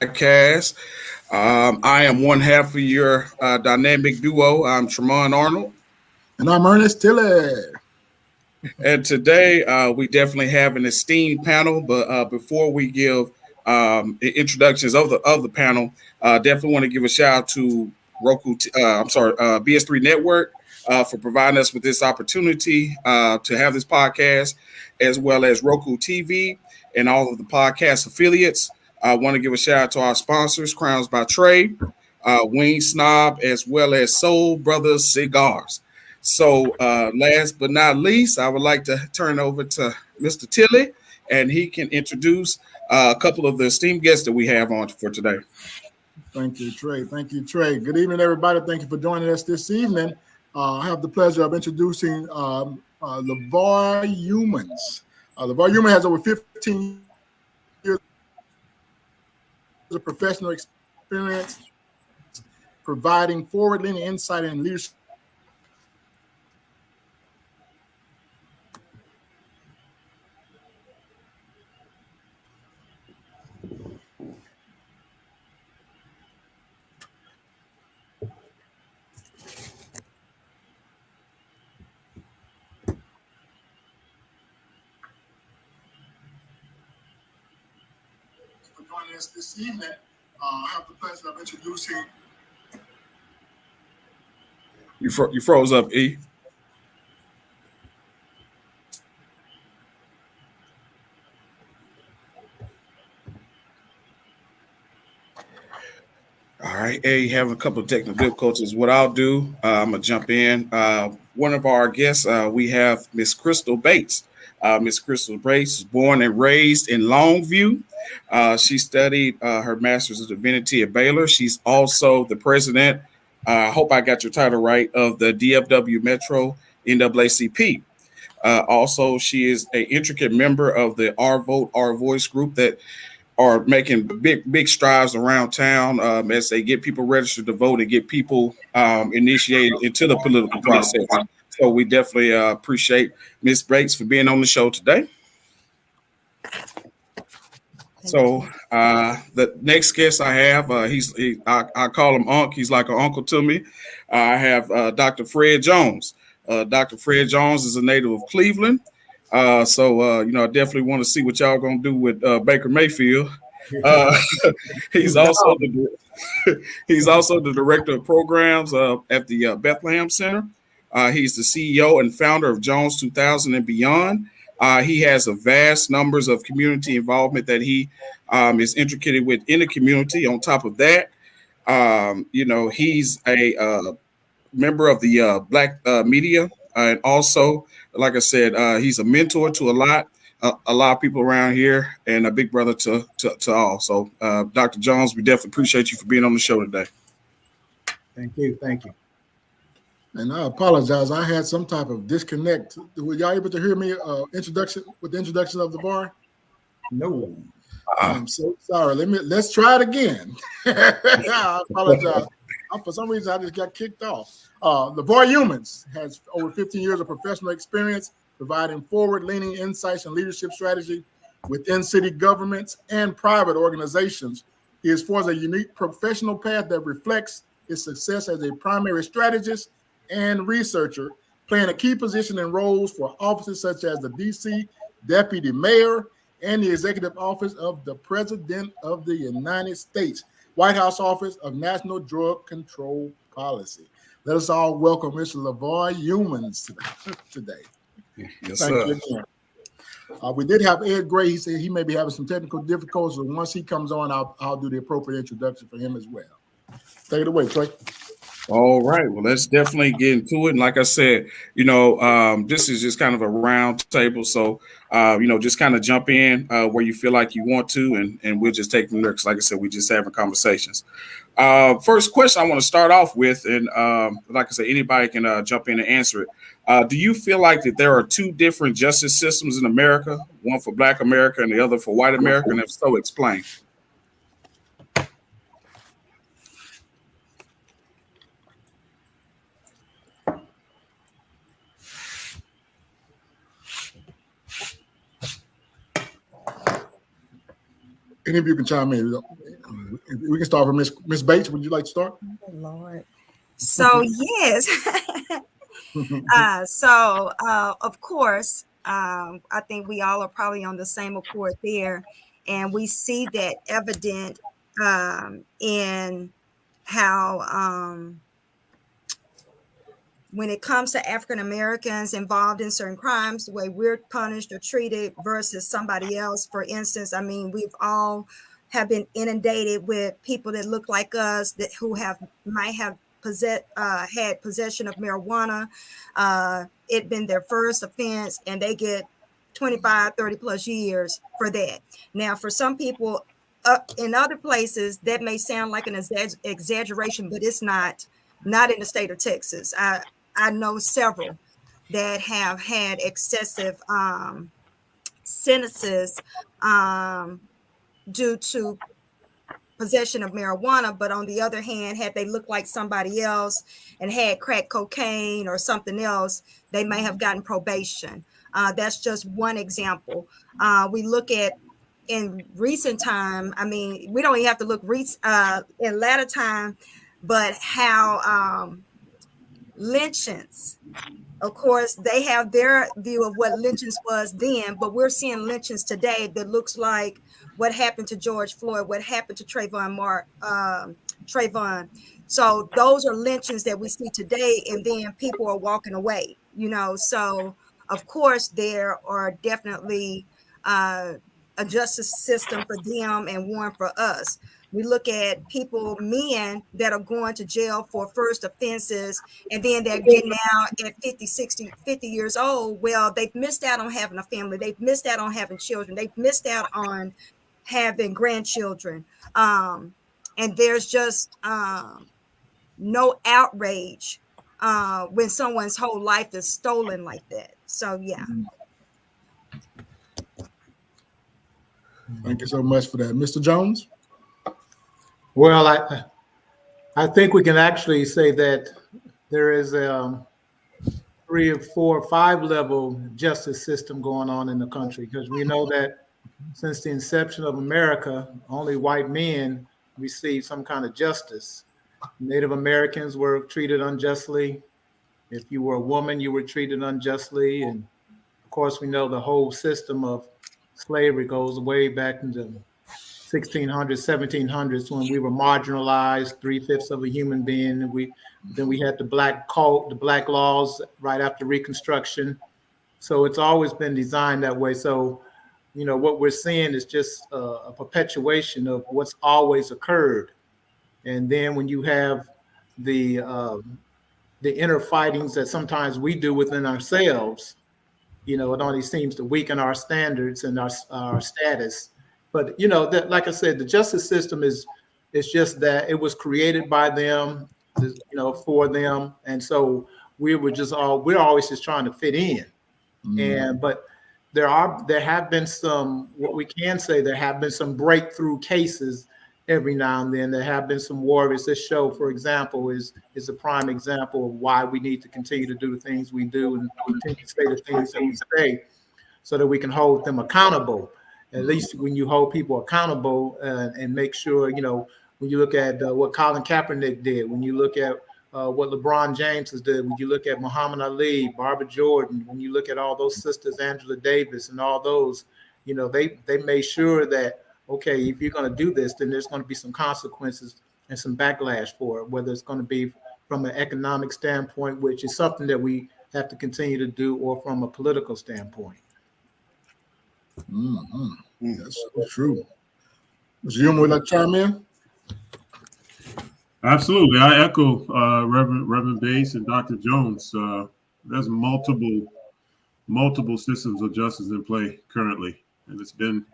podcast. I am one half of your dynamic duo. I'm Tremont Arnold. And I'm Ernest Tilley. And today we definitely have an esteemed panel. But before we give introductions of the panel, definitely want to give a shout out to BS3 Network for providing us with this opportunity to have this podcast, as well as Roku TV and all of the podcast affiliates. I want to give a shout out to our sponsors, Crowns by Trey, Wing Snob, as well as Soul Brothers Cigars. So, last but not least, I would like to turn over to Mr. Tilley, and he can introduce a couple of the esteemed guests that we have on for today. Thank you, Trey. Thank you, Trey. Good evening, everybody. Thank you for joining us this evening. I have the pleasure of introducing LeVar Youmans. LeVar Youmans has over 15 years of professional experience providing forward-leaning insight and leadership. Joining us this evening, I have the pleasure of introducing. You froze up, E. All right, hey, having a couple of technical difficulties. What I'll do, I'm gonna jump in. One of our guests, we have Miss Crystal Bates. Miss Crystal Bates was born and raised in Longview. She studied her Master's of Divinity at Baylor. She's also the president. I hope I got your title right, of the DFW Metro NAACP. Also, she is an intricate member of the Our Vote, Our Voice group that are making big strides around town as they get people registered to vote and get people initiated into the political process. So we definitely appreciate Ms. Bates for being on the show today. So the next guest I have, I call him Unc. He's like an uncle to me. I have Dr. Fred Jones. Dr. Fred Jones is a native of Cleveland. I definitely want to see what y'all gonna do with Baker Mayfield. He's also the director of programs at the Bethlehem Center. He's the CEO and founder of Jones 2000 and Beyond. He has a vast numbers of community involvement that he is intricate with in the community. On top of that, he's a member of the Black Media, and also, like I said, he's a mentor to a lot of people around here, and a big brother to all. So, Dr. Jones, we definitely appreciate you for being on the show today. Thank you. And I apologize. I had some type of disconnect. Were y'all able to hear me? The introduction of LeVar? No. I'm so sorry. Let's try it again. I apologize. For some reason, I just got kicked off. LeVar Youmans has over 15 years of professional experience providing forward-leaning insights and leadership strategy within city governments and private organizations. He has forged a unique professional path that reflects his success as a primary strategist and researcher, playing a key position in roles for offices such as the D.C. Deputy Mayor and the Executive Office of the President of the United States, White House Office of National Drug Control Policy. Let us all welcome Mr. LeVar Youmans today. Yes, Thank sir. you again. We did have Ed Gray. He said he may be having some technical difficulties. So once he comes on, I'll do the appropriate introduction for him as well. Take it away, Trey. All right. Well, let's definitely get into it. And like I said, this is just kind of a round table. So, just kind of jump in where you feel like you want to, and we'll just take from there. Because like I said, we just having conversations. First question I want to start off with, and like I said, anybody can jump in and answer it. Do you feel like that there are two different justice systems in America, one for Black America and the other for white America? And if so, explain. Any of you can chime in. We can start from Miss Bates. Would you like to start? Oh, Lord. So yes. Of course, I think we all are probably on the same accord there, and we see that evident in how when it comes to African Americans involved in certain crimes, the way we're punished or treated versus somebody else. For instance, I mean, we've all have been inundated with people that look like us that who might have had possession of marijuana. It been their first offense, and they get 25, 30 plus years for that. Now, for some people in other places, that may sound like an exaggeration, but it's not in the state of Texas. I know several that have had excessive sentences due to possession of marijuana, but on the other hand, had they looked like somebody else and had crack cocaine or something else, they may have gotten probation. That's just one example. We look at in recent time, I mean, we don't even have to look in latter time, but how lynchings, of course, they have their view of what lynchings was then, but we're seeing lynchings today that looks like what happened to George Floyd, what happened to Trayvon. So those are lynchings that we see today, and then people are walking away, So of course there are definitely a justice system for them and one for us. We look at men that are going to jail for first offenses, and then they're getting out at 50, 60, 50 years old. Well, they've missed out on having a family. They've missed out on having children. They've missed out on having grandchildren. And there's just no outrage when someone's whole life is stolen like that. So, yeah. Thank you so much for that. Mr. Jones? Well, I think we can actually say that there is a 3 or 4 or 5 level justice system going on in the country, because we know that since the inception of America, only white men received some kind of justice. Native Americans were treated unjustly. If you were a woman, you were treated unjustly. And of course, we know the whole system of slavery goes way back into 1600s, 1700s, when we were marginalized, 3/5 of a human being. Then we had the black code, the black laws right after Reconstruction. So it's always been designed that way. So, what we're seeing is just a perpetuation of what's always occurred. And then when you have the inner fightings that sometimes we do within ourselves, it only seems to weaken our standards and our status. But that, like I said, the justice system is just that it was created by them, for them, and so we're always just trying to fit in. But there have been some, what we can say, there have been some breakthrough cases every now and then. There have been some warriors. This show, for example, is a prime example of why we need to continue to do the things we do and continue to say the things that we say, so that we can hold them accountable. At least when you hold people accountable and make sure, when you look at what Colin Kaepernick did, when you look at what LeBron James has did, when you look at Muhammad Ali, Barbara Jordan, when you look at all those sisters, Angela Davis and all those, they made sure that, okay, if you're going to do this, then there's going to be some consequences and some backlash for it, whether it's going to be from an economic standpoint, which is something that we have to continue to do, or from a political standpoint. That's so true. Mr. Hume, would like to chime in? Absolutely. I echo Reverend Bates and Dr. Jones. There's multiple systems of justice in play currently, and it's been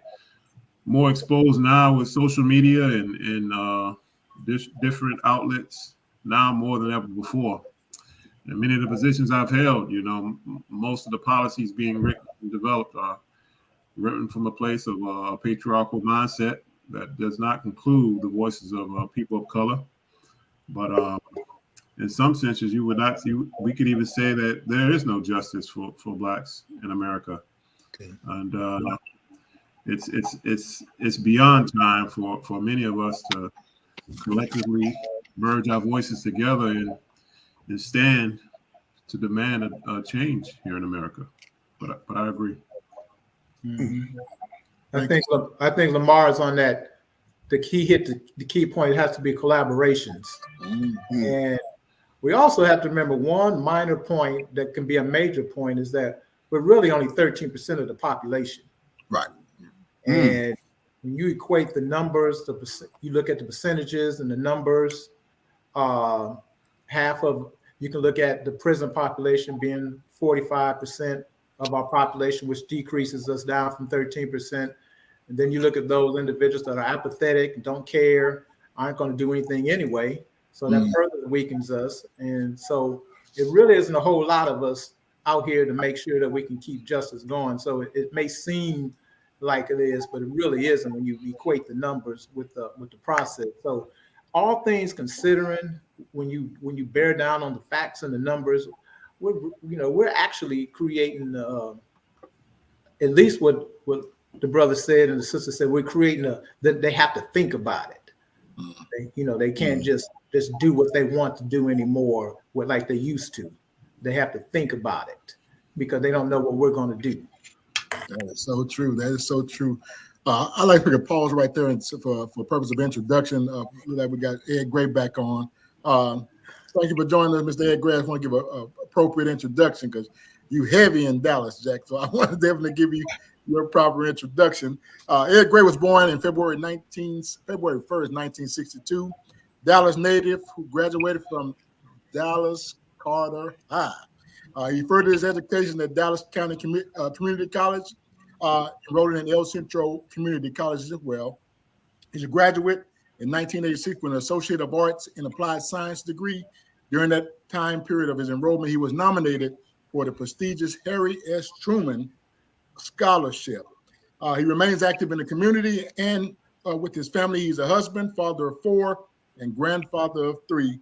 more exposed now with social media and different outlets now more than ever before. And many of the positions I've held, most of the policies being written and developed are written from a place of a patriarchal mindset that does not include the voices of people of color. But in some senses, we could even say that there is no justice for Blacks in America. Okay. And it's beyond time for many of us to collectively merge our voices together and stand to demand a change here in America. But I agree. Mm-hmm. I think Lamar is on that. The key point. It has to be collaborations, and we also have to remember one minor point that can be a major point is that we're really only 13% of the population. Right. And when you equate the numbers, you look at the percentages and the numbers. You can look at the prison population being 45% of our population, which decreases us down from 13%. And then you look at those individuals that are apathetic, don't care, aren't going to do anything anyway. So that further weakens us. And so it really isn't a whole lot of us out here to make sure that we can keep justice going. So it may seem like it is, but it really isn't when you equate the numbers with the process. So all things considering, when you bear down on the facts and the numbers, we're actually creating at least what the brother said and the sister said, we're creating that they have to think about it. They can't just do what they want to do anymore like they used to. They have to think about it because they don't know what we're going to do. That is so true. That is so true. I'd like to take a pause right there and for purpose of introduction. That we got Ed Gray back on. Thank you for joining us, Mr. Ed Gray. I want to give an appropriate introduction because you heavy in Dallas, Jack. So I want to definitely give you your proper introduction. Ed Gray was born in February 1st, 1962. Dallas native who graduated from Dallas Carter High. He furthered his education at Dallas County Community College, enrolled in El Centro Community College as well. He's a graduate in 1986 with an Associate of Arts in Applied Science degree. During that time period of his enrollment, he was nominated for the prestigious Harry S. Truman Scholarship. He remains active in the community and with his family. He's a husband, father of 4, and grandfather of 3.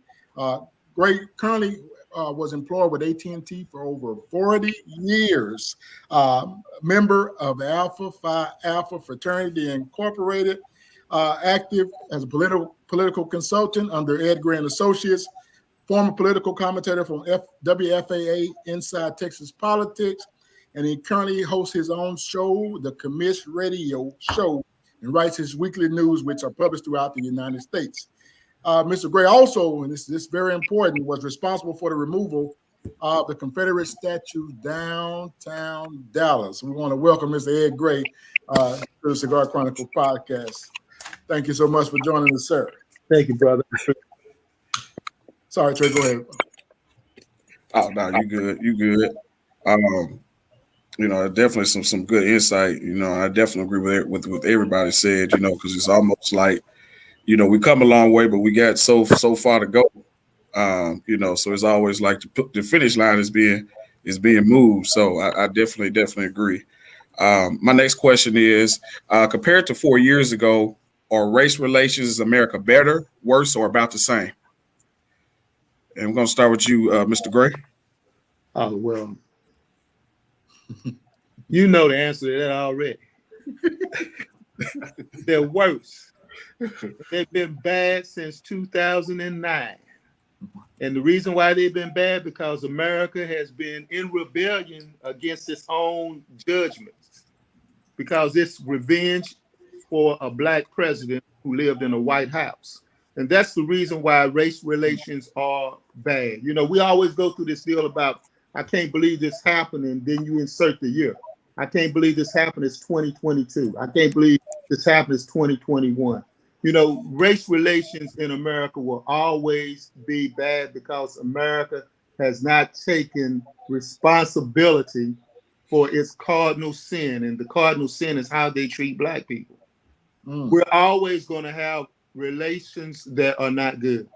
Gray currently was employed with AT&T for over 40 years. Member of Alpha Phi Alpha Fraternity Incorporated, active as a political consultant under Ed Gray and Associates, former political commentator from WFAA Inside Texas Politics, and he currently hosts his own show, the Commish Radio Show, and writes his weekly news, which are published throughout the United States. Mr. Gray also, and this is very important, was responsible for the removal of the Confederate statue downtown Dallas. We want to welcome Mr. Ed Gray to the Cigar Chronicles podcast. Thank you so much for joining us, sir. Thank you, brother. Sorry, Trey, go ahead. Oh, no, you good. You good. Definitely some good insight. I definitely agree with what everybody said, because it's almost like, we come a long way, but we got so far to go. So it's always like the finish line is being moved. So I definitely agree. My next question is, compared to 4 years ago, are race relations in America better, worse, or about the same? And we're going to start with you, Mr. Gray. Oh, well, you know the answer to that already. They're worse. They've been bad since 2009. And the reason why they've been bad, because America has been in rebellion against its own judgments, because it's revenge for a black president who lived in a White House. And that's the reason why race relations are bad. We always go through this deal about, I can't believe this happened, and then you insert the year. I can't believe this happened, it's 2022. I can't believe this happened, it's 2021. Race relations in America will always be bad because America has not taken responsibility for its cardinal sin. And the cardinal sin is how they treat black people. We're always going to have relations that are not good.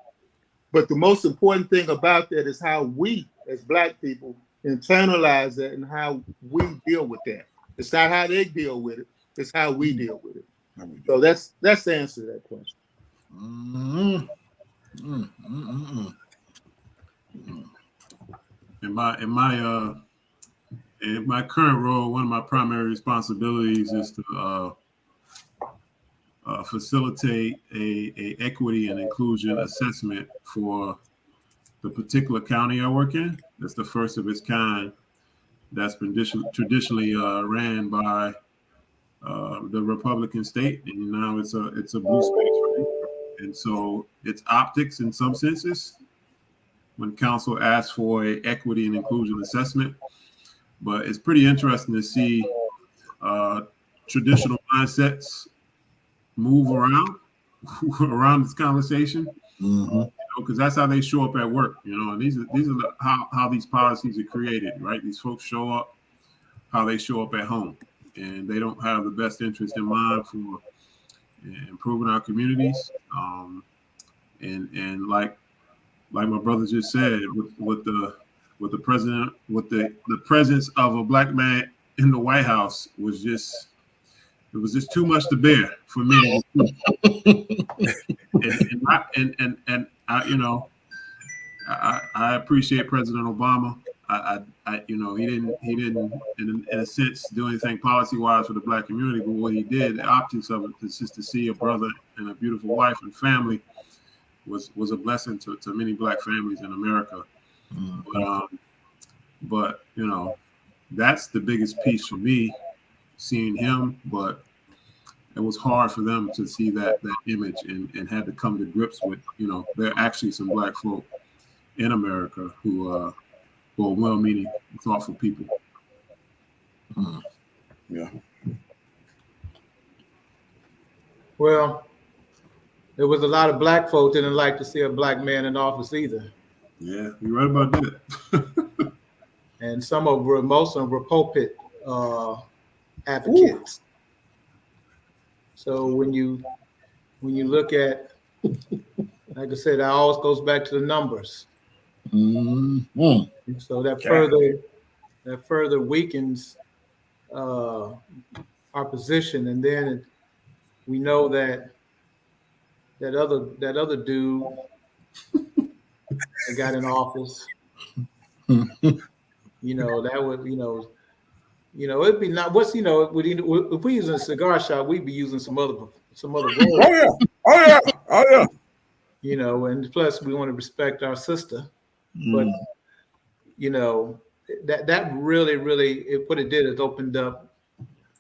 But the most important thing about that is how we, as black people, internalize that and how we deal with that. It's not how they deal with it, it's how we deal with it. So that's the answer to that question. In my In my current role, one of my primary responsibilities is to facilitate a equity and inclusion assessment for the particular county I work in. That's the first of its kind. That's been traditionally ran by the Republican state, and now it's a blue space, right? And so it's optics in some senses when council asks for a equity and inclusion assessment. But it's pretty interesting to see traditional mindsets move around this conversation, because that's how they show up at work, and these are how these policies are created, right? These folks show up how they show up at home, and they don't have the best interest in mind for improving our communities. And like my brother just said, with the president, with the presence of a black man in the White House was just too much to bear for me. and I appreciate President Obama. He didn't in a sense do anything policy wise for the black community, but what he did, the optics of it, is just to see a brother and a beautiful wife and family was a blessing to many black families in America. But that's the biggest piece for me, seeing him. But it was hard for them to see that image and had to come to grips with, there are actually some black folk in America who are well-meaning, thoughtful people. Yeah. Well, there was a lot of black folk didn't like to see a black man in office either. Yeah, you're right about that. And most of them were pulpit advocates. Ooh. So when you look at, like I said, that always goes back to the numbers. So that further weakens our position, and then we know that other dude that got in office, that would it'd be not what's if we use a cigar shop, we'd be using some other words. Oh yeah. And plus we want to respect our sister. But that really what it did is opened up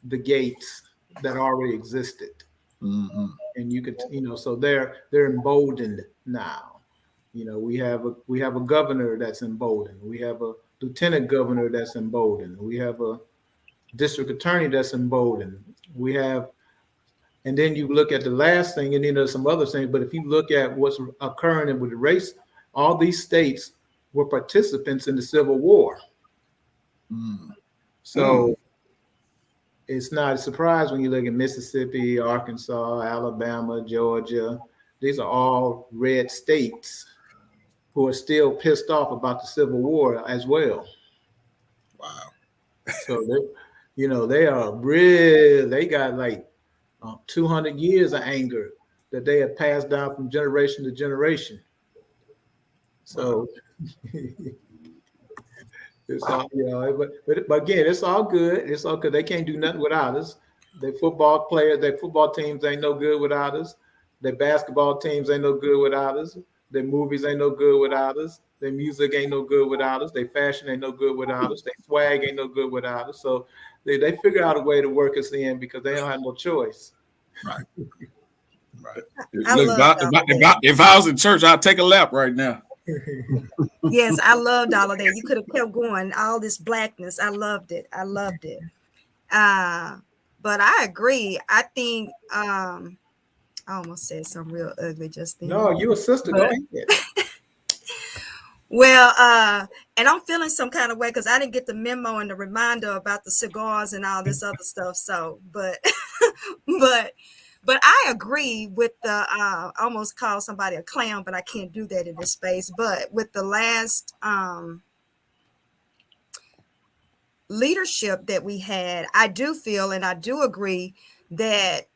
the gates that already existed, and you could so they're emboldened now. We have a governor that's emboldened. We have a lieutenant governor that's emboldened. We have a district attorney that's emboldened. We have, and then you look at the last thing, and some other things. But if you look at what's occurring with the race, all these states were participants in the Civil War. So it's not a surprise when you look at Mississippi, Arkansas, Alabama, Georgia. These are all red states who are still pissed off about the Civil War as well. Wow. So they are really, they got like 200 years of anger that they have passed down from generation to generation. So it's all, but again, it's all good. It's all good. They can't do nothing without us. Their football players, their football teams ain't no good without us. Their basketball teams ain't no good without us. Their movies ain't no good without us. Their music ain't no good without us. Their fashion ain't no good without us. Their swag ain't no good without us. So they figure out a way to work us in because they don't have no choice. Right. Look, if I was in church, I'd take a lap right now. Yes, I loved all of that. You could have kept going. All this blackness, I loved it. But I agree. I think I almost said something real ugly just then. No, you a sister. Go ahead. Well, and I'm feeling some kind of way because I didn't get the memo and the reminder about the cigars and all this other stuff. So, but I agree with the, I almost call somebody a clown, but I can't do that in this space. But with the last leadership that we had, I do feel and I do agree that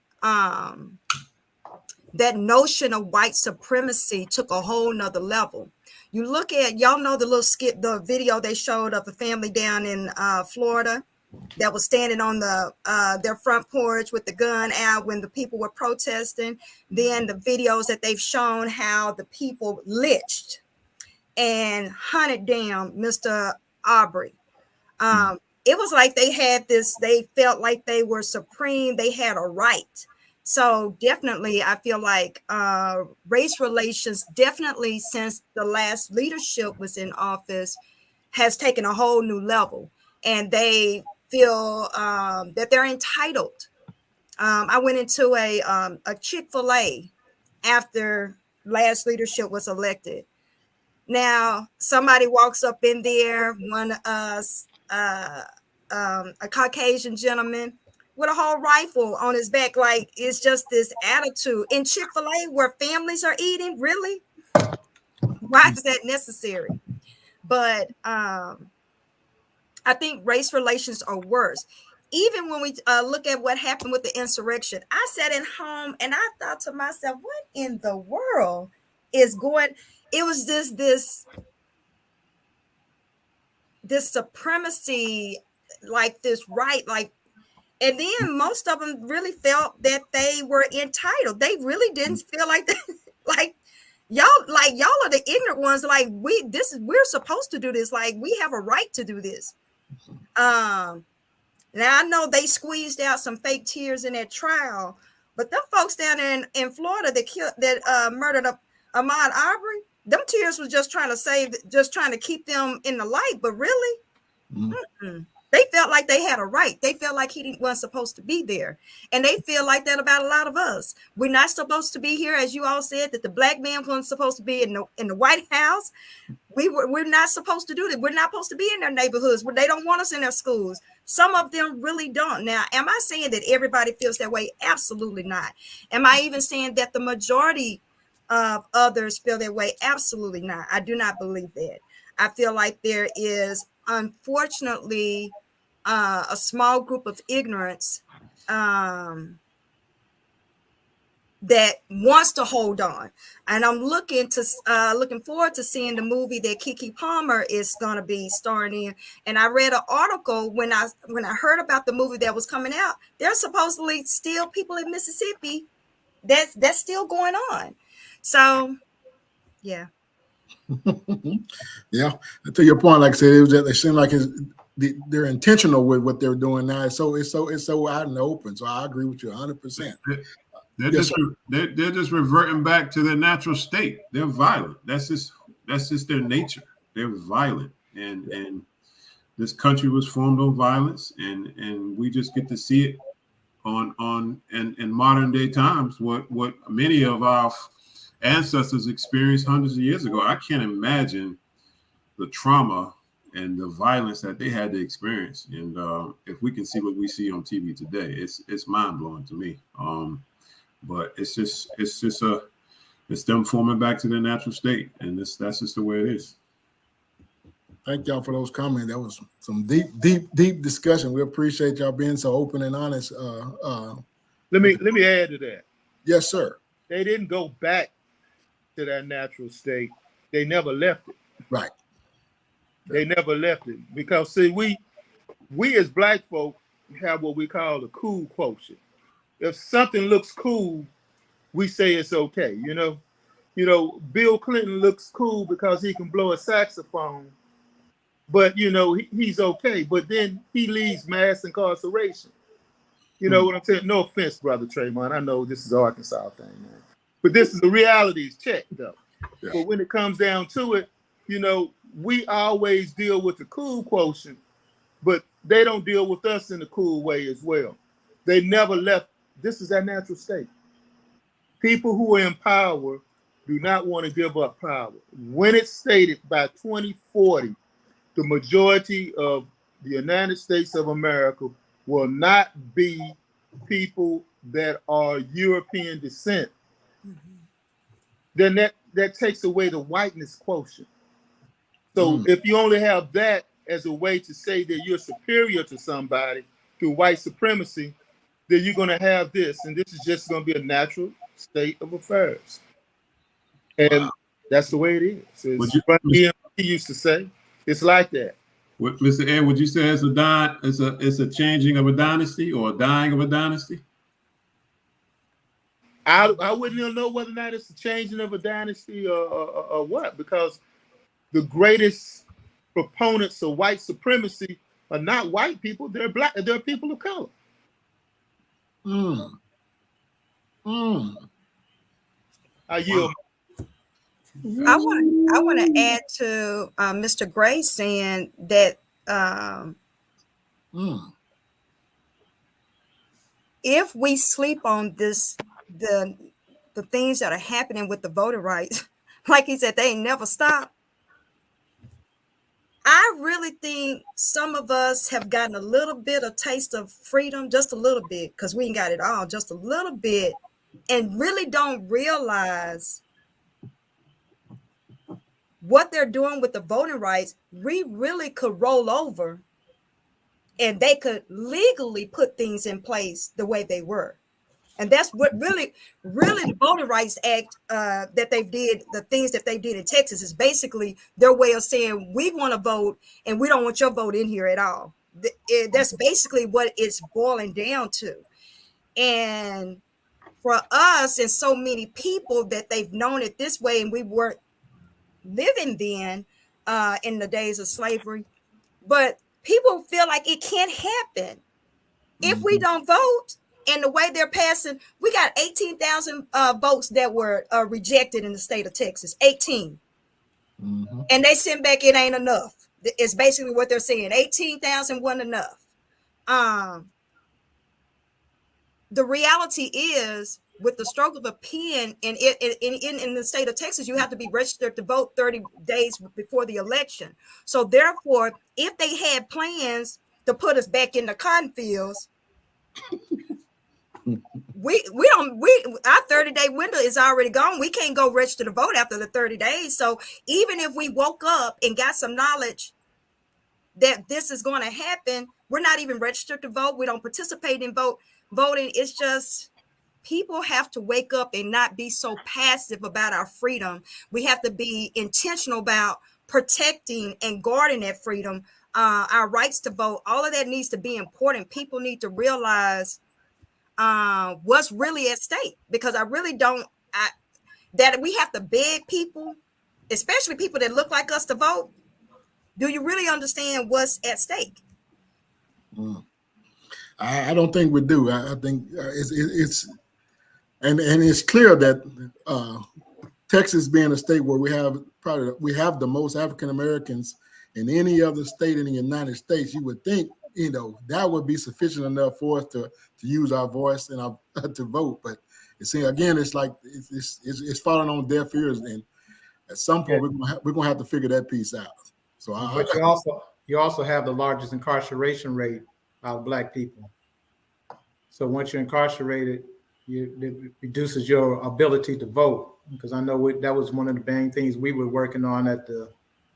that notion of white supremacy took a whole nother level. You look at, y'all know the little skit, the video they showed of the family down in Florida that was standing on the their front porch with the gun out when the people were protesting. Then the videos that they've shown how the people lynched and hunted down Mr. Arbery. It was like they had this, they felt like they were supreme, they had a right. So definitely, I feel like race relations, definitely since the last leadership was in office, has taken a whole new level. And they feel that they're entitled. I went into a Chick-fil-A after last leadership was elected. Now, somebody walks up in there, a Caucasian gentleman with a whole rifle on his back. Like, it's just this attitude in Chick-fil-A where families are eating. Really? Why is that necessary? But I think race relations are worse. Even when we look at what happened with the insurrection, I sat at home and I thought to myself, what in the world is going? It was this supremacy, like this right, like, and then most of them really felt that they were entitled. They really didn't feel like that, like y'all are the ignorant ones. Like we're supposed to do this. Like we have a right to do this. Now I know they squeezed out some fake tears in that trial, but them folks down in Florida that murdered Ahmaud Arbery, them tears was just trying to keep them in the light. But really, they felt like they had a right. They felt like he wasn't supposed to be there, and they feel like that about a lot of us. We're not supposed to be here, as you all said, that the black man wasn't supposed to be in the White House. We're not supposed to do that. We're not supposed to be in their neighborhoods where they don't want us in their schools. Some of them really don't. Now, am I saying that everybody feels that way? Absolutely not. Am I even saying that the majority of others feel that way? Absolutely not. I do not believe that. I feel like there is, unfortunately, a small group of ignorance that wants to hold on, and I'm looking forward to seeing the movie that Keke Palmer is going to be starring in. And I read an article when I heard about the movie that was coming out. There's supposedly still people in Mississippi that's still going on. So, yeah. Yeah, to your point, like I said, they seem like they're intentional with what they're doing now. So it's so out in the open. So I agree with you 100%. They're just reverting back to their natural state. They're violent. That's just their nature. They're violent, and this country was formed on violence, and we just get to see it in modern day times. What many of our ancestors experienced hundreds of years ago. I can't imagine the trauma and the violence that they had to experience. And if we can see what we see on TV today, it's mind blowing to me. But it's them forming back to their natural state, and that's just the way it is. Thank y'all for those comments. That was some deep discussion. We appreciate y'all being so open and honest. Let me add to that. Yes, sir. They didn't go back to that natural state. They never left it. Right. They never left it because see, we as black folk have what we call the cool quotient. If something looks cool, we say it's okay. You know, Bill Clinton looks cool because he can blow a saxophone, but he's okay. But then he leaves mass incarceration. You know what I'm saying? No offense, brother Trayvon. I know this is an Arkansas thing, man. But this is the realities check, though. Yeah. But when it comes down to it, we always deal with the cool quotient, but they don't deal with us in a cool way as well. They never left. This is our natural state. People who are in power do not want to give up power. When it's stated by 2040, the majority of the United States of America will not be people that are European descent, then that takes away the whiteness quotient. So if you only have that as a way to say that you're superior to somebody through white supremacy, then you're going to have this, and this is just going to be a natural state of affairs. And That's the way it is. Would It's you, what DMP used to say. It's like that. Mr. Ed, would you say it's a changing of a dynasty or a dying of a dynasty? I wouldn't even know whether or not it's a changing of a dynasty or what, because the greatest proponents of white supremacy are not white people, they're black, they're people of color. I yield. I want to add to Mr. Gray saying that if we sleep on this, the things that are happening with the voting rights, like he said, they ain't never stop. I really think some of us have gotten a little bit of taste of freedom, just a little bit, because we ain't got it all, just a little bit, and really don't realize what they're doing with the voting rights. We really could roll over and they could legally put things in place the way they were. And that's what really the Voting Rights Act that they did, the things that they did in Texas is basically their way of saying, we want to vote and we don't want your vote in here at all. That's basically what it's boiling down to. And for us and so many people that they've known it this way, and we weren't living then in the days of slavery, but people feel like it can't happen if we don't vote. And the way they're passing, we got 18,000 votes that were rejected in the state of Texas, 18. And they sent back, it ain't enough. It's basically what they're saying. 18,000 wasn't enough. The reality is, with the stroke of a pen in the state of Texas, you have to be registered to vote 30 days before the election. So therefore, if they had plans to put us back in the cotton fields, our 30-day window is already gone. We can't go register to vote after the 30 days. So even if we woke up and got some knowledge that this is going to happen, we're not even registered to vote. We don't participate in voting. It's just people have to wake up and not be so passive about our freedom. We have to be intentional about protecting and guarding that freedom, our rights to vote. All of that needs to be important. People need to realize what's really at stake, because I really don't, that we have to beg people, especially people that look like us, to vote. Do you really understand what's at stake? I don't think we do. I think it's clear that Texas being a state where we have the most African Americans in any other state in the United States, you would think, that would be sufficient enough for us to use our voice and to vote. But again, it's like it's falling on deaf ears, and at some point we're gonna have to figure that piece out. So, but you also have the largest incarceration rate of Black people. So once you're incarcerated, it reduces your ability to vote. Because I know that was one of the main things we were working on at the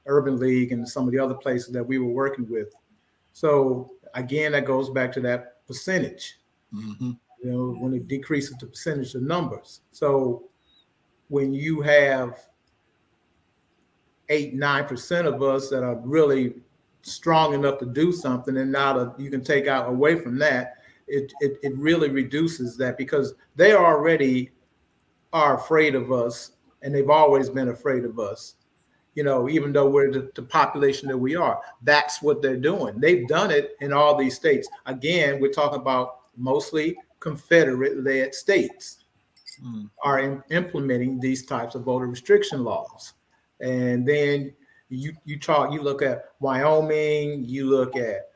Urban League and some of the other places that we were working with. So again, that goes back to that percentage, when it decreases the percentage of numbers. So when you have 8-9% of us that are really strong enough to do something, and now you can take out away from that, it really reduces that, because they already are afraid of us, and they've always been afraid of us. Even though we're the population that we are, that's what they're doing. They've done it in all these states. Again, we're talking about mostly Confederate-led states are implementing these types of voter restriction laws. And then you look at Wyoming, you look at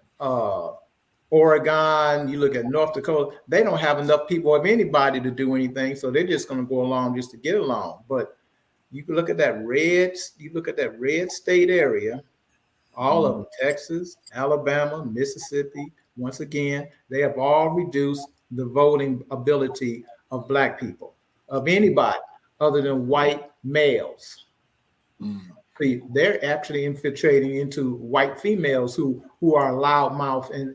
Oregon, you look at North Dakota. They don't have enough people of anybody to do anything, so they're just going to go along just to get along. But you can look at that red state area, all of them, Texas, Alabama, Mississippi. Once again, they have all reduced the voting ability of Black people, of anybody other than white males. See, they're actually infiltrating into white females who are loudmouth and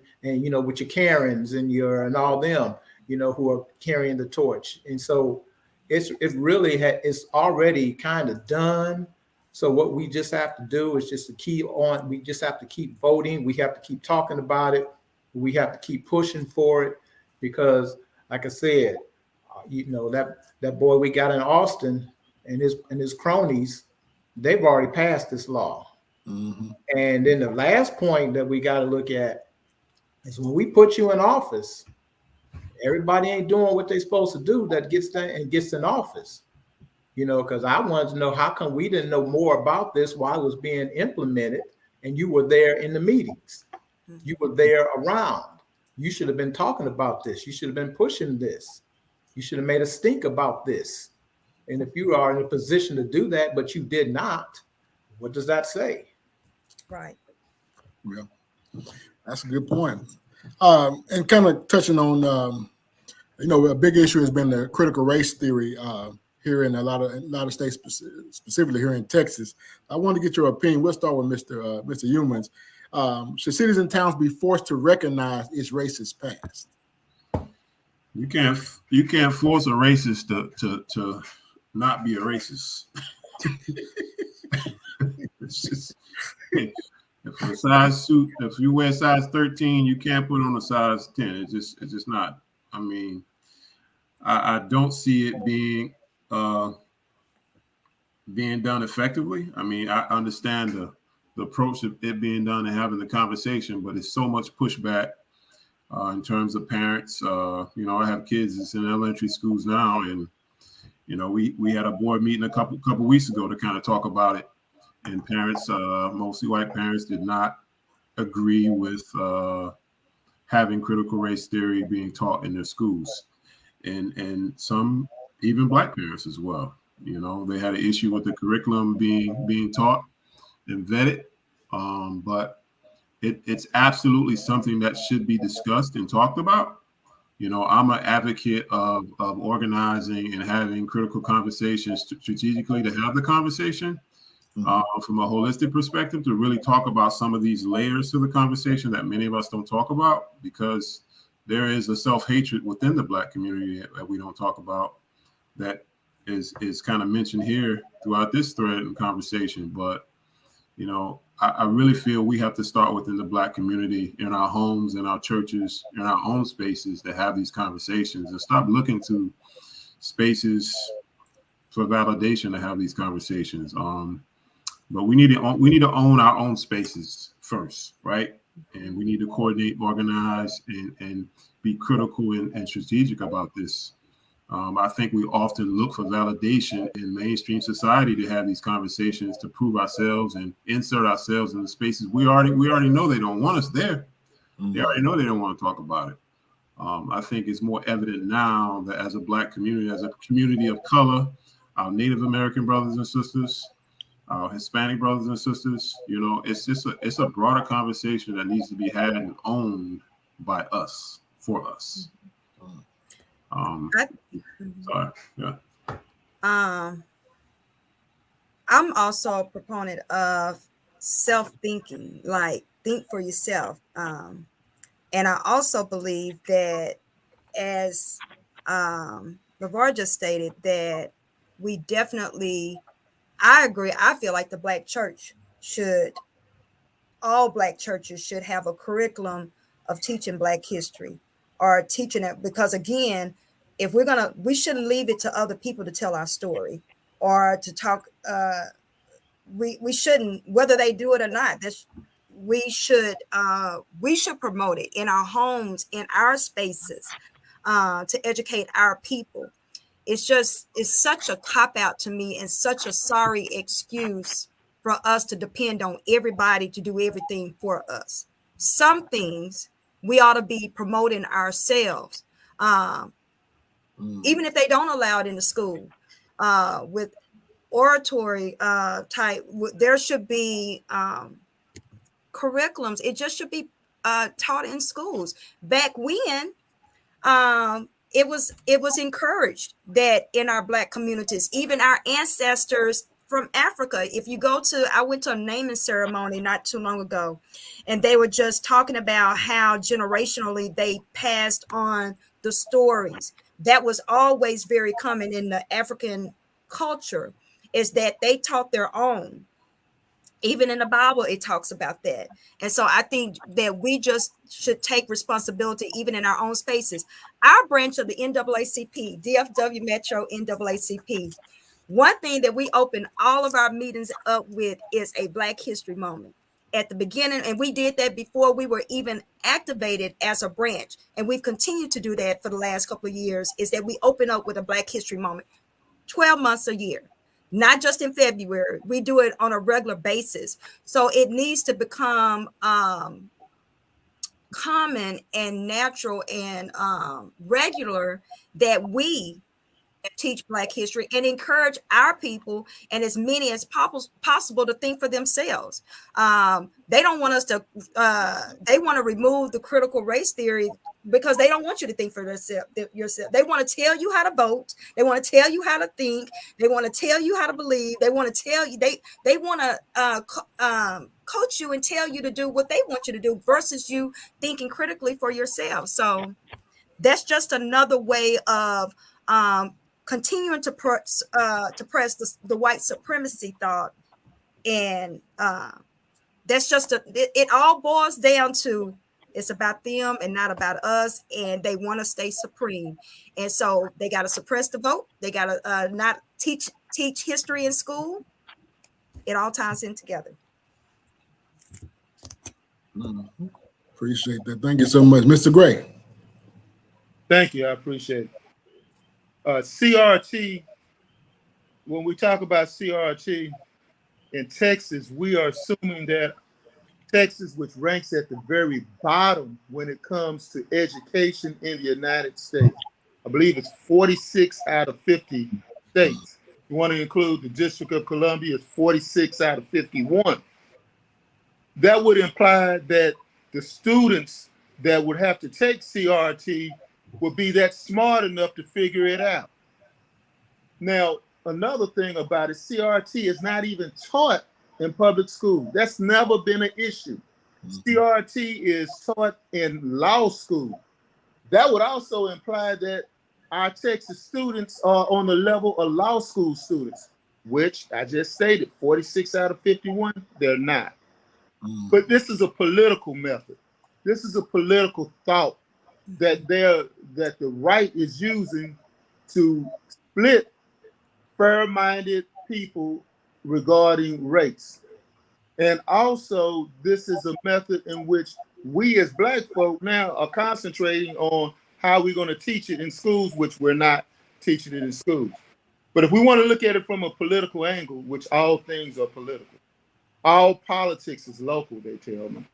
with your Karens and all them, who are carrying the torch. And so it's already kind of done. So what we just have to do is just to keep on. We just have to keep voting. We have to keep talking about it. We have to keep pushing for it because, like I said, that boy we got in Austin and his cronies, they've already passed this law. Mm-hmm. And then the last point that we got to look at is when we put you in office, everybody ain't doing what they're supposed to do that gets in office. Because I wanted to know how come we didn't know more about this while it was being implemented, and you were there in the meetings. You were there around. You should have been talking about this. You should have been pushing this. You should have made a stink about this. And if you are in a position to do that, but you did not, what does that say? Right. Yeah, that's a good point. And kind of touching on, a big issue has been the critical race theory here in a lot of states, specifically here in Texas. I want to get your opinion. We'll start with Mr. Humans. Should cities and towns be forced to recognize its racist past? You can't force a racist to not be a racist. It's just, if you wear size 13, you can't put on a size 10. It's just not. I mean, I don't see it being done effectively. I mean, I understand the approach of it being done and having the conversation, but it's so much pushback in terms of parents. I have kids that's in elementary schools now, and we had a board meeting a couple weeks ago to kind of talk about it, and parents, mostly white parents, did not agree with having critical race theory being taught in their schools, and some even black parents as well. They had an issue with the curriculum being taught and vetted, but it's absolutely something that should be discussed and talked about. I'm an advocate of organizing and having critical conversations strategically to have the conversation from a holistic perspective, to really talk about some of these layers to the conversation that many of us don't talk about, because there is a self-hatred within the Black community that we don't talk about that is kind of mentioned here throughout this thread and conversation. But I really feel we have to start within the Black community, in our homes, in our churches, in our own spaces, to have these conversations and stop looking to spaces for validation to have these conversations. But we need to own our own spaces first, right? And we need to coordinate, organize, and be critical and strategic about this. I think we often look for validation in mainstream society to have these conversations, to prove ourselves and insert ourselves in the spaces we already know they don't want us there. They already know they don't want to talk about it. I think it's more evident now that as a Black community, as a community of color, our Native American brothers and sisters, our Hispanic brothers and sisters, it's a broader conversation that needs to be had and owned by us, for us. Sorry. Yeah. I'm also a proponent of self-thinking, like think for yourself. And I also believe that, as LeVar just stated, that we definitely, I agree. I feel like the Black church all Black churches should have a curriculum of teaching Black history, or teaching it, because again, if we shouldn't leave it to other people to tell our story or to talk. We shouldn't, whether they do it or not. We should promote it in our homes, in our spaces, to educate our people. It's such a cop out to me, and such a sorry excuse for us to depend on everybody to do everything for us. Some things we ought to be promoting ourselves. Even if they don't allow it in the school, with oratory type, there should be curriculums. It just should be taught in schools. Back when, it was encouraged that in our Black communities, even our ancestors from Africa, if you go to, I went to a naming ceremony not too long ago, and they were just talking about how generationally they passed on the stories. that was always very common in the African culture, is that they taught their own. Even in the Bible, it talks about that. And so I think that we just should take responsibility even in our own spaces. Our branch of the NAACP, DFW Metro NAACP, one thing that we open all of our meetings up with is a Black History moment at the beginning. And we did that before we were even activated as a branch. And we've continued to do that for the last couple of years, is that we open up with a Black History moment, 12 months a year. Not just in February, we do it on a regular basis. So it needs to become common and natural and regular that we teach Black history and encourage our people and as many as possible to think for themselves. They don't want us to, they want to remove the critical race theory because they don't want you to think for yourself. They want to tell you how to vote. They want to tell you how to think. They want to tell you how to believe. They want to tell you, they want to coach you and tell you to do what they want you to do versus you thinking critically for yourself. So that's just another way of continuing to press the white supremacy thought. And that's just it all boils down to, it's about them and not about us, and they want to stay supreme. And so they got to suppress the vote. They got to not teach history in school. It all ties in together. Appreciate that. Thank you so much, Mr. Gray. Thank you. I appreciate it. CRT, when we talk about CRT in Texas, we are assuming that Texas, which ranks at the very bottom when it comes to education in the United States, I believe it's 46 out of 50 states. If you want to include the District of Columbia, it's 46 out of 51. That would imply that the students that would have to take CRT would be that smart enough to figure it out. Now, another thing about it, CRT is not even taught in public school. That's never been an issue. CRT is taught in law school. That would also imply that our Texas students are on the level of law school students, which I just stated, 46 out of 51, they're not. But this is a political method. This is a political thought that the right is using to split fair-minded people regarding race. And also, this is a method in which we as Black folk now are concentrating on how we're going to teach it in schools, which we're not teaching it in schools. But if we want to look at it from a political angle, which all things are political, all politics is local, they tell me,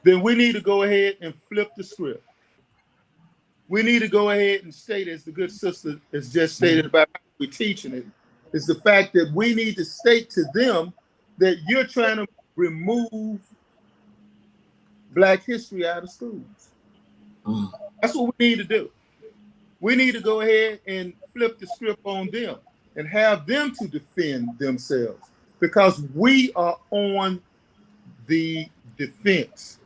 then we need to go ahead and flip the script. We need to go ahead and state, as the good sister has just stated about how we're teaching it, is the fact that we need to state to them that you're trying to remove Black history out of schools. That's what we need to do. We need to go ahead and flip the script on them and have them to defend themselves, because we are on the defense.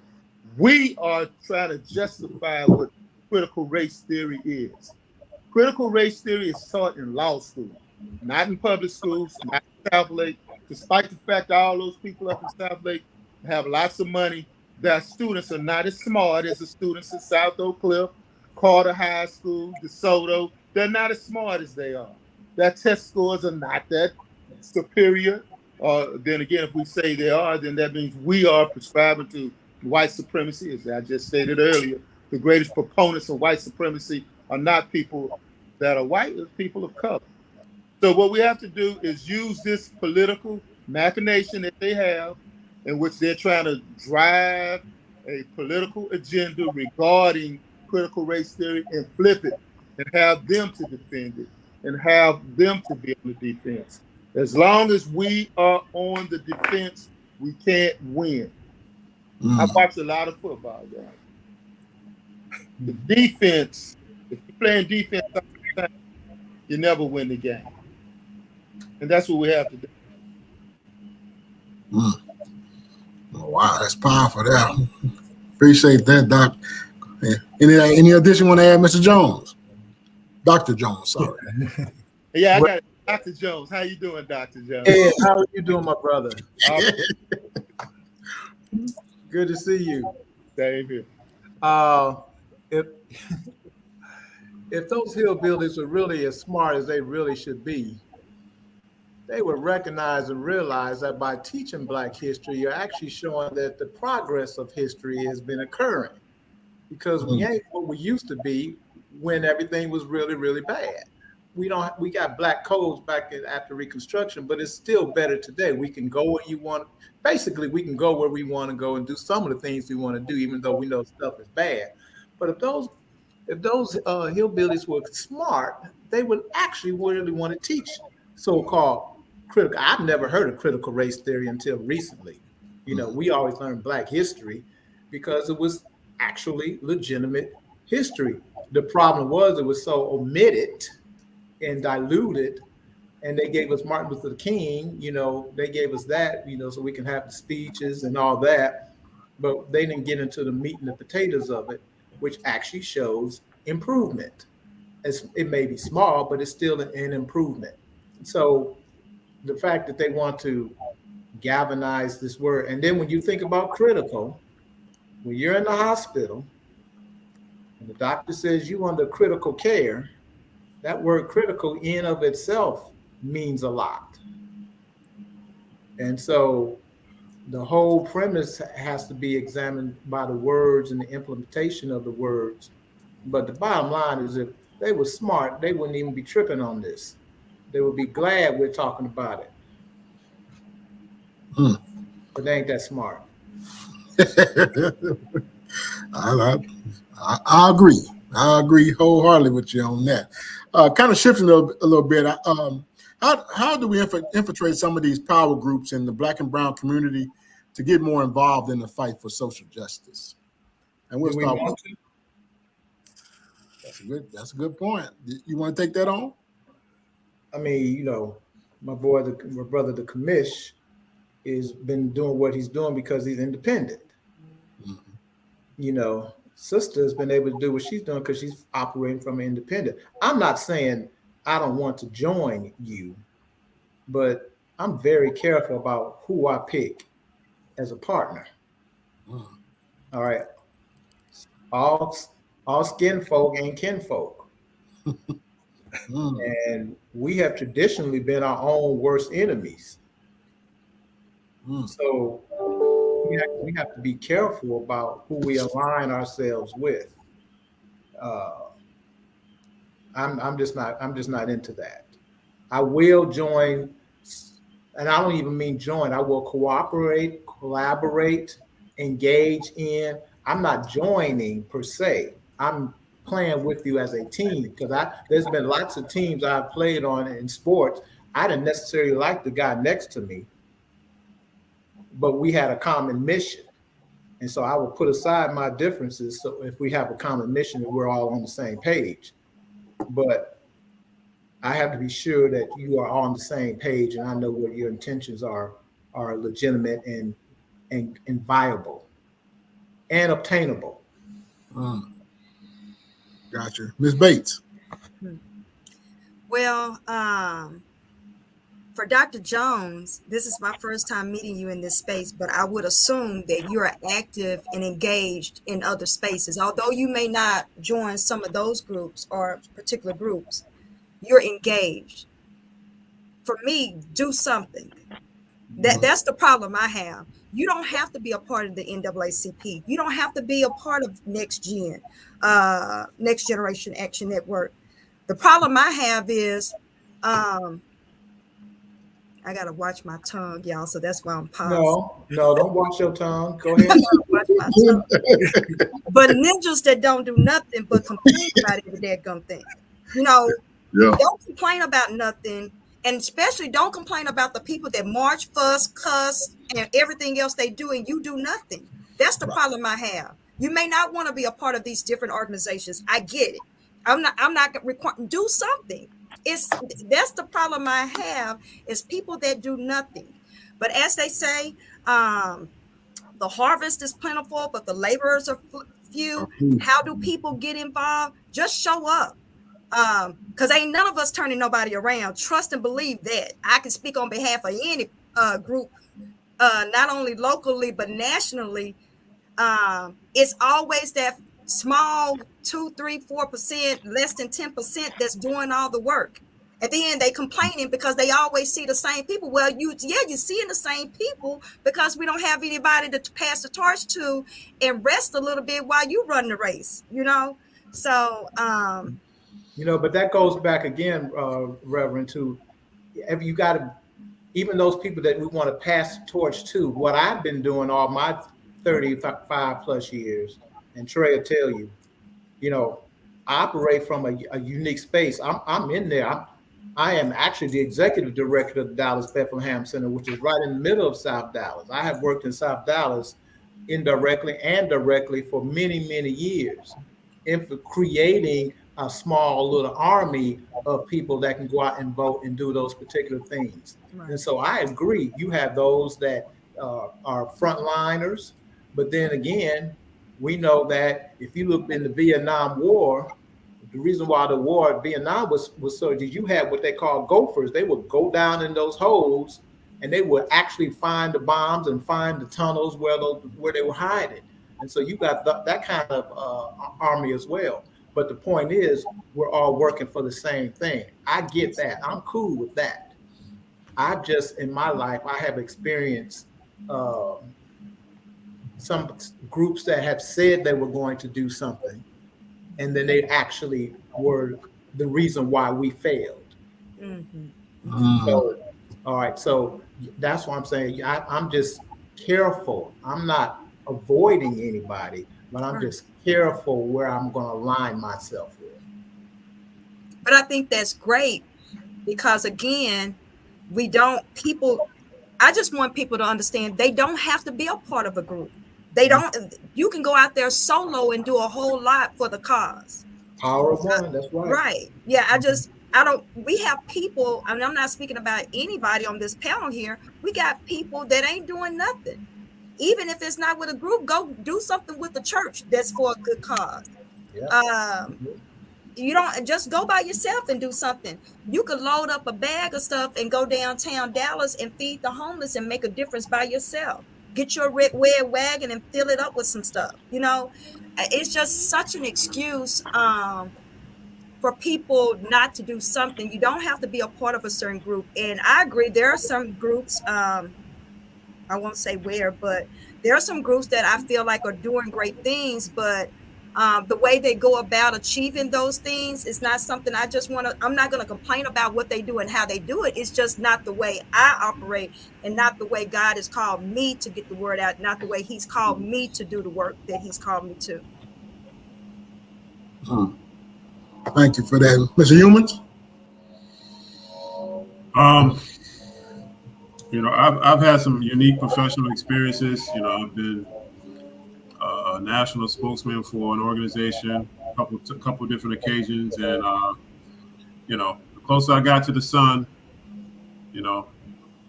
We are trying to justify what critical race theory is. Critical race theory is taught in law school, not in public schools, not in South Lake, despite the fact that all those people up in South Lake have lots of money. Their students are not as smart as the students at South Oak Cliff, Carter High School, DeSoto. They're not as smart as they are. Their test scores are not that superior. Then again, if we say they are, then that means we are prescribing to white supremacy. As I just stated earlier, the greatest proponents of white supremacy are not people that are white, it's people of color. So what we have to do is use this political machination that they have, in which they're trying to drive a political agenda regarding critical race theory, and flip it and have them to defend it and have them to be on the defense. As long as we are on the defense, we can't win. I watch a lot of football, guys. The defense, if you're playing defense all the time, you never win the game. And that's what we have to do. Oh, wow, that's powerful there. Appreciate that, Doc. Any addition you want to add, Mr. Jones? Dr. Jones, sorry. Yeah, I got it. Dr. Jones. How you doing, Dr. Jones? Hey, how are you doing, my brother? All Good to see you. same here. If if those hillbillies were really as smart as they really should be, they would recognize and realize that by teaching Black history, you're actually showing that the progress of history has been occurring, because we ain't what we used to be when everything was really, really bad. We got black codes back after Reconstruction, but it's still better today. We can go where you want. Basically, we can go where we want to go and do some of the things we want to do, even though we know stuff is bad. But if those hillbillies were smart, they would actually really want to teach so-called critical. I've never heard of critical race theory until recently. We always learned Black history because it was actually legitimate history. The problem was it was so omitted and diluted, and they gave us Martin Luther King, they gave us that, so we can have the speeches and all that, but they didn't get into the meat and the potatoes of it, which actually shows improvement. It may be small, but it's still an improvement. So the fact that they want to galvanize this word, and then when you think about critical, when you're in the hospital and the doctor says you under critical care, that word critical in of itself means a lot. And so the whole premise has to be examined by the words and the implementation of the words. But the bottom line is, if they were smart, they wouldn't even be tripping on this. They would be glad we're talking about it. But they ain't that smart. I agree. I agree wholeheartedly with you on that. Kind of shifting a little bit. How do we infiltrate some of these power groups in the Black and brown community to get more involved in the fight for social justice? And we'll start with that's a good point. You want to take that on? I mean, my brother, the commish, has been doing what he's doing because he's independent. Sister has been able to do what she's doing because she's operating from an independent. I'm not saying I don't want to join you, but I'm very careful about who I pick as a partner. All right. All skin folk ain't kinfolk. And we have traditionally been our own worst enemies. So we have to be careful about who we align ourselves with. I'm just not into that. I will join, and I don't even mean join. I will cooperate, collaborate, engage in. I'm not joining per se. I'm playing with you as a team, because there's been lots of teams I've played on in sports. I didn't necessarily like the guy next to me, but we had a common mission. And so I will put aside my differences. So if we have a common mission, we're all on the same page. But I have to be sure that you are on the same page, and I know what your intentions are legitimate and viable and obtainable. Gotcha. Ms. Bates. Well, for Dr. Jones, this is my first time meeting you in this space, but I would assume that you are active and engaged in other spaces. Although you may not join some of those groups or particular groups, you're engaged. For me, do something. That's the problem I have. You don't have to be a part of the NAACP. You don't have to be a part of Next Generation Action Network. The problem I have is, I gotta watch my tongue, y'all. So that's why I'm pausing. No, don't watch your tongue. Go ahead. Watch my tongue. But ninjas that don't do nothing but complain about every daggum thing. Don't complain about nothing, and especially don't complain about the people that march, fuss, cuss, and everything else they do, and you do nothing. That's the problem I have. You may not want to be a part of these different organizations. I get it. I'm not requiring. Do something. That's the problem I have, is people that do nothing. But as they say, the harvest is plentiful, but the laborers are few. How do people get involved? Just show up. Because ain't none of us turning nobody around. Trust and believe that. I can speak on behalf of any group, not only locally but nationally. It's always that small 2, 3, 4%, less than 10% that's doing all the work. And then they complaining because they always see the same people. Well, you're seeing the same people because we don't have anybody to pass the torch to and rest a little bit while you run the race, you know? So, but that goes back again, Reverend, to you got to, even those people that we want to pass the torch to, what I've been doing all my 35 plus years, and Trey will tell you, I operate from a unique space. I'm in there. I am actually the executive director of the Dallas Bethlehem Center, which is right in the middle of South Dallas. I have worked in South Dallas indirectly and directly for many, many years, in creating a small little army of people that can go out and vote and do those particular things. Right. And so I agree. You have those that are frontliners, but then again, we know that if you look in the Vietnam War, the reason why the war in Vietnam was so, did you have what they call gophers? They would go down in those holes and they would actually find the bombs and find the tunnels where they were hiding. And so you got that kind of army as well. But the point is, we're all working for the same thing. I get that. I'm cool with that. I just, in my life, I have experienced some groups that have said they were going to do something, and then they actually were the reason why we failed. Mm-hmm. So, all right. So that's why I'm saying I'm just careful. I'm not avoiding anybody, but I'm just careful where I'm going to align myself with. But I think that's great because, again, I just want people to understand they don't have to be a part of a group. You can go out there solo and do a whole lot for the cause. Power of one, that's right. Right. Yeah, we have people, I mean, I'm not speaking about anybody on this panel here. We got people that ain't doing nothing. Even if it's not with a group, go do something with the church that's for a good cause. Yeah. You don't just go by yourself and do something. You could load up a bag of stuff and go downtown Dallas and feed the homeless and make a difference by yourself. Get your red wagon and fill it up with some stuff. It's just such an excuse for people not to do something. You don't have to be a part of a certain group. And I agree, there are some groups, I won't say where, but there are some groups that I feel like are doing great things, but the way they go about achieving those things is not something I'm not going to complain about what they do and how they do it. It's just not the way I operate and not the way God has called me to get the word out, not the way he's called me to do the work that he's called me to. Thank you for that. Mr. Humans? I've had some unique professional experiences. I've been a national spokesman for an organization, a couple different occasions, and the closer I got to the sun,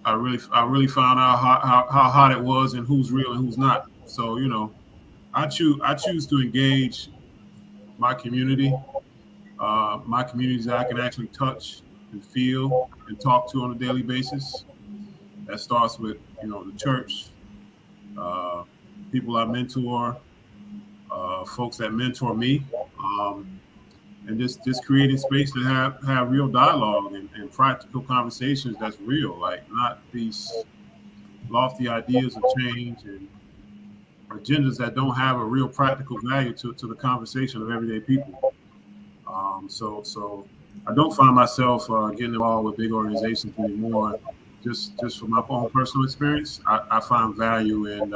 I really found out how hot it was and who's real and who's not. So I choose to engage my community, that I can actually touch and feel and talk to on a daily basis. That starts with the church, people I mentor, folks that mentor me, and just creating space to have real dialogue and practical conversations that's real, like not these lofty ideas of change and agendas that don't have a real practical value to the conversation of everyday people. So I don't find myself getting involved with big organizations anymore. Just from my own personal experience, I find value in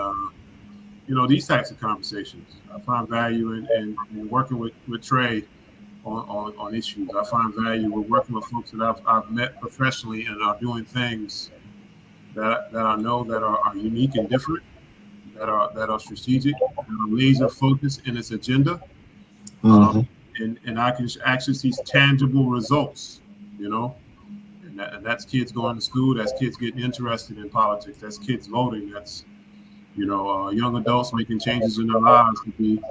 these types of conversations. I find value in working with Trey on issues. I find value with working with folks that I've met professionally and are doing things that I know that are unique and different, that are strategic, that are laser focused in its agenda, and I can actually see tangible results. And that's kids going to school. That's kids getting interested in politics. That's kids voting. That's young adults making changes in their lives to be,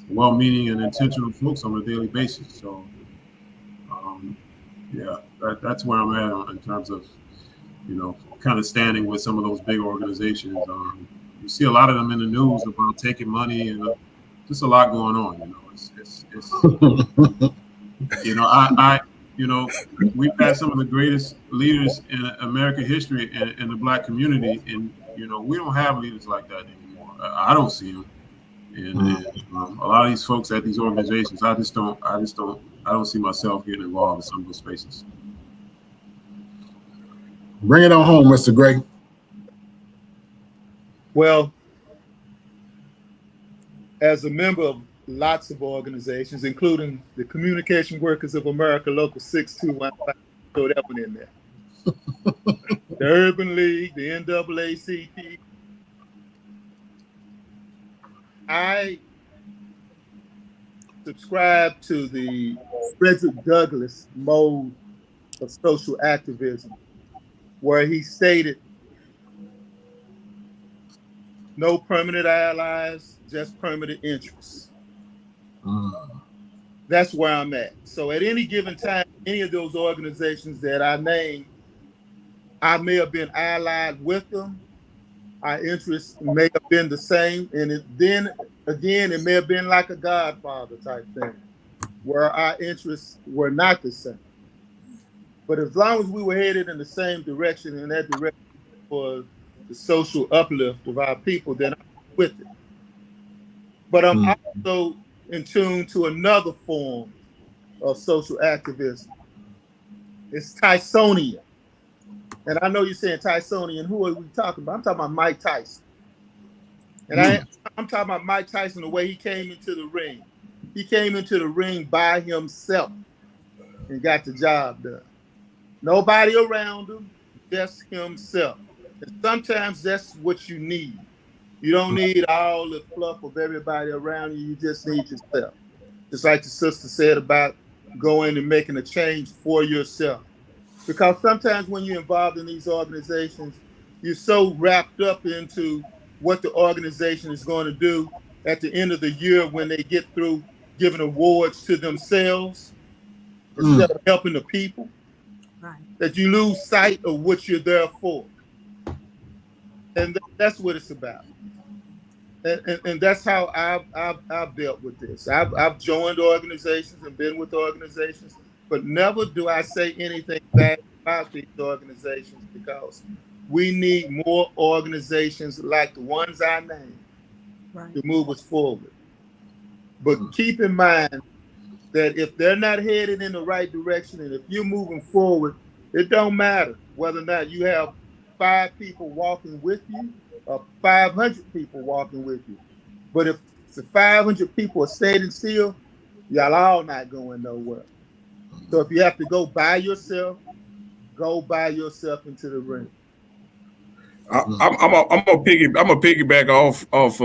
well-meaning and intentional folks on a daily basis. So, yeah, that's where I'm at in terms of, kind of standing with some of those big organizations. You see a lot of them in the news about taking money and just a lot going on. It's we've had some of the greatest leaders in American history in the Black community, and we don't have leaders like that anymore. I don't see them, and a lot of these folks at these organizations, I don't see myself getting involved in some of those spaces. Bring it on home, Mr. Gray. Well, as a member of lots of organizations, including the Communication Workers of America, Local 6215, throw that one in there. The Urban League, the NAACP. I subscribe to the Frederick Douglass mode of social activism, where he stated, no permanent allies, just permanent interests. That's where I'm at. So at any given time, any of those organizations that I named, I may have been allied with them. Our interests may have been the same. And then again, it may have been like a Godfather type thing, where our interests were not the same. But as long as we were headed in the same direction, and that direction for the social uplift of our people, then I'm with it. But I'm also in tune to another form of social activism. It's Tysonian. And I know you're saying Tysonian. Who are we talking about? I'm talking about Mike Tyson. And I'm talking about Mike Tyson, the way he came into the ring. He came into the ring by himself and got the job done. Nobody around him, just himself. And sometimes that's what you need. You don't need all the fluff of everybody around you. You just need yourself. Just like the sister said about going and making a change for yourself. Because sometimes when you're involved in these organizations, you're so wrapped up into what the organization is going to do at the end of the year when they get through giving awards to themselves instead of helping the people, that you lose sight of what you're there for. And that's what it's about. And that's how I've dealt with this. I've joined organizations and been with organizations, but never do I say anything bad about these organizations, because we need more organizations like the ones I named to move us forward. But keep in mind that if they're not headed in the right direction, and if you're moving forward, it don't matter whether or not you have 5 people walking with you or 500 people walking with you. But if the 500 people are standing still, y'all all not going nowhere. So if you have to go by yourself into the ring. I'm a piggyback off of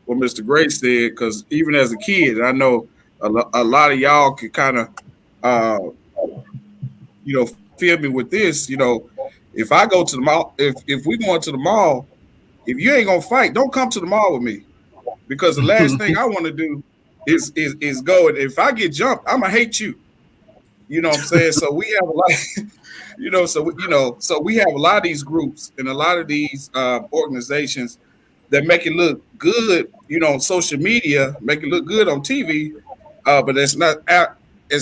what Mr. Gray said, because even as a kid, I know a lot of y'all can kind of feel me with this. If I go to the mall, if we going to the mall, if you ain't gonna fight, don't come to the mall with me, because the last thing I want to do is go. And if I get jumped, I'm gonna hate you. You know what I'm saying? So we have a lot, so we have a lot of these groups and a lot of these organizations that make it look good, on social media, make it look good on TV, but it's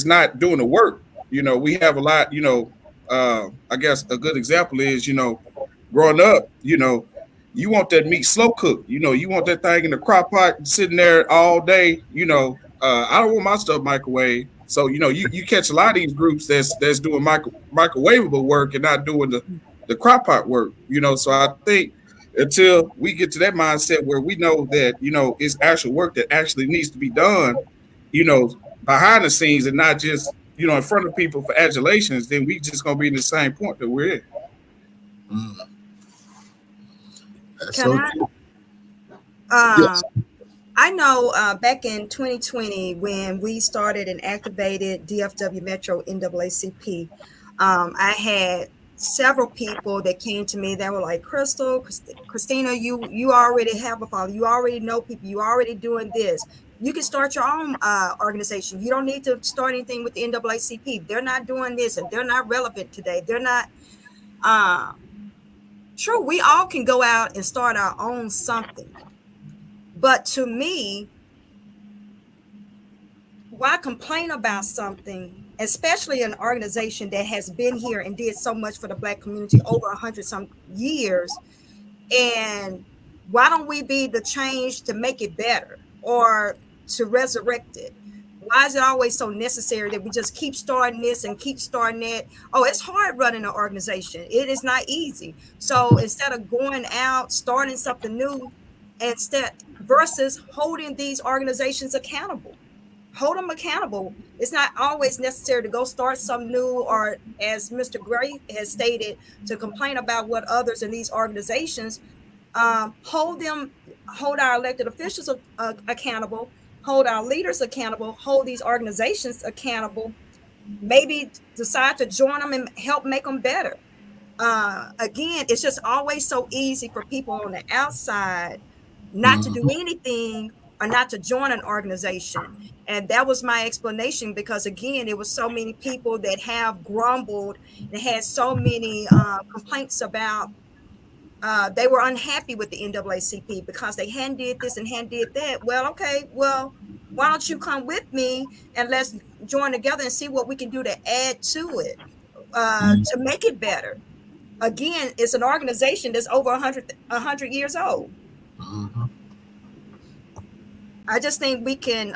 not doing the work. We have a lot. I guess a good example is, growing up, you want that meat slow cooked. You want that thing in the crock pot sitting there all day. I don't want my stuff microwave. So you catch a lot of these groups that's doing microwavable work and not doing the crock pot work. So I think until we get to that mindset where we know that it's actual work that actually needs to be done, behind the scenes and not just in front of people for adulations, then we just gonna be in the same point that we're in. Yes. I know back in 2020 when we started and activated DFW Metro NAACP, I had several people that came to me that were like, Christina, you already have a follower, you already know people, you already doing this. You can start your own organization. You don't need to start anything with the NAACP. They're not doing this, and they're not relevant today. They're not. True, we all can go out and start our own something. But to me, why complain about something, especially an organization that has been here and did so much for the Black community over 100 some years? And why don't we be the change to make it better or to resurrect it? Why is it always so necessary that we just keep starting this and keep starting that? Oh, it's hard running an organization. It is not easy. So instead of going out, starting something new, versus holding these organizations accountable. Hold them accountable. It's not always necessary to go start something new, or as Mr. Gray has stated, to complain about what others in these organizations. Hold our elected officials accountable, hold our leaders accountable, hold these organizations accountable, maybe decide to join them and help make them better. Again, it's just always so easy for people on the outside not to do anything or not to join an organization. And that was my explanation, because again, it was so many people that have grumbled and had so many complaints about they were unhappy with the NAACP because they hadn't did this and hadn't did that. Well, okay, well, why don't you come with me and let's join together and see what we can do to add to it, to make it better. Again, it's an organization that's over 100 years old. I just think we can,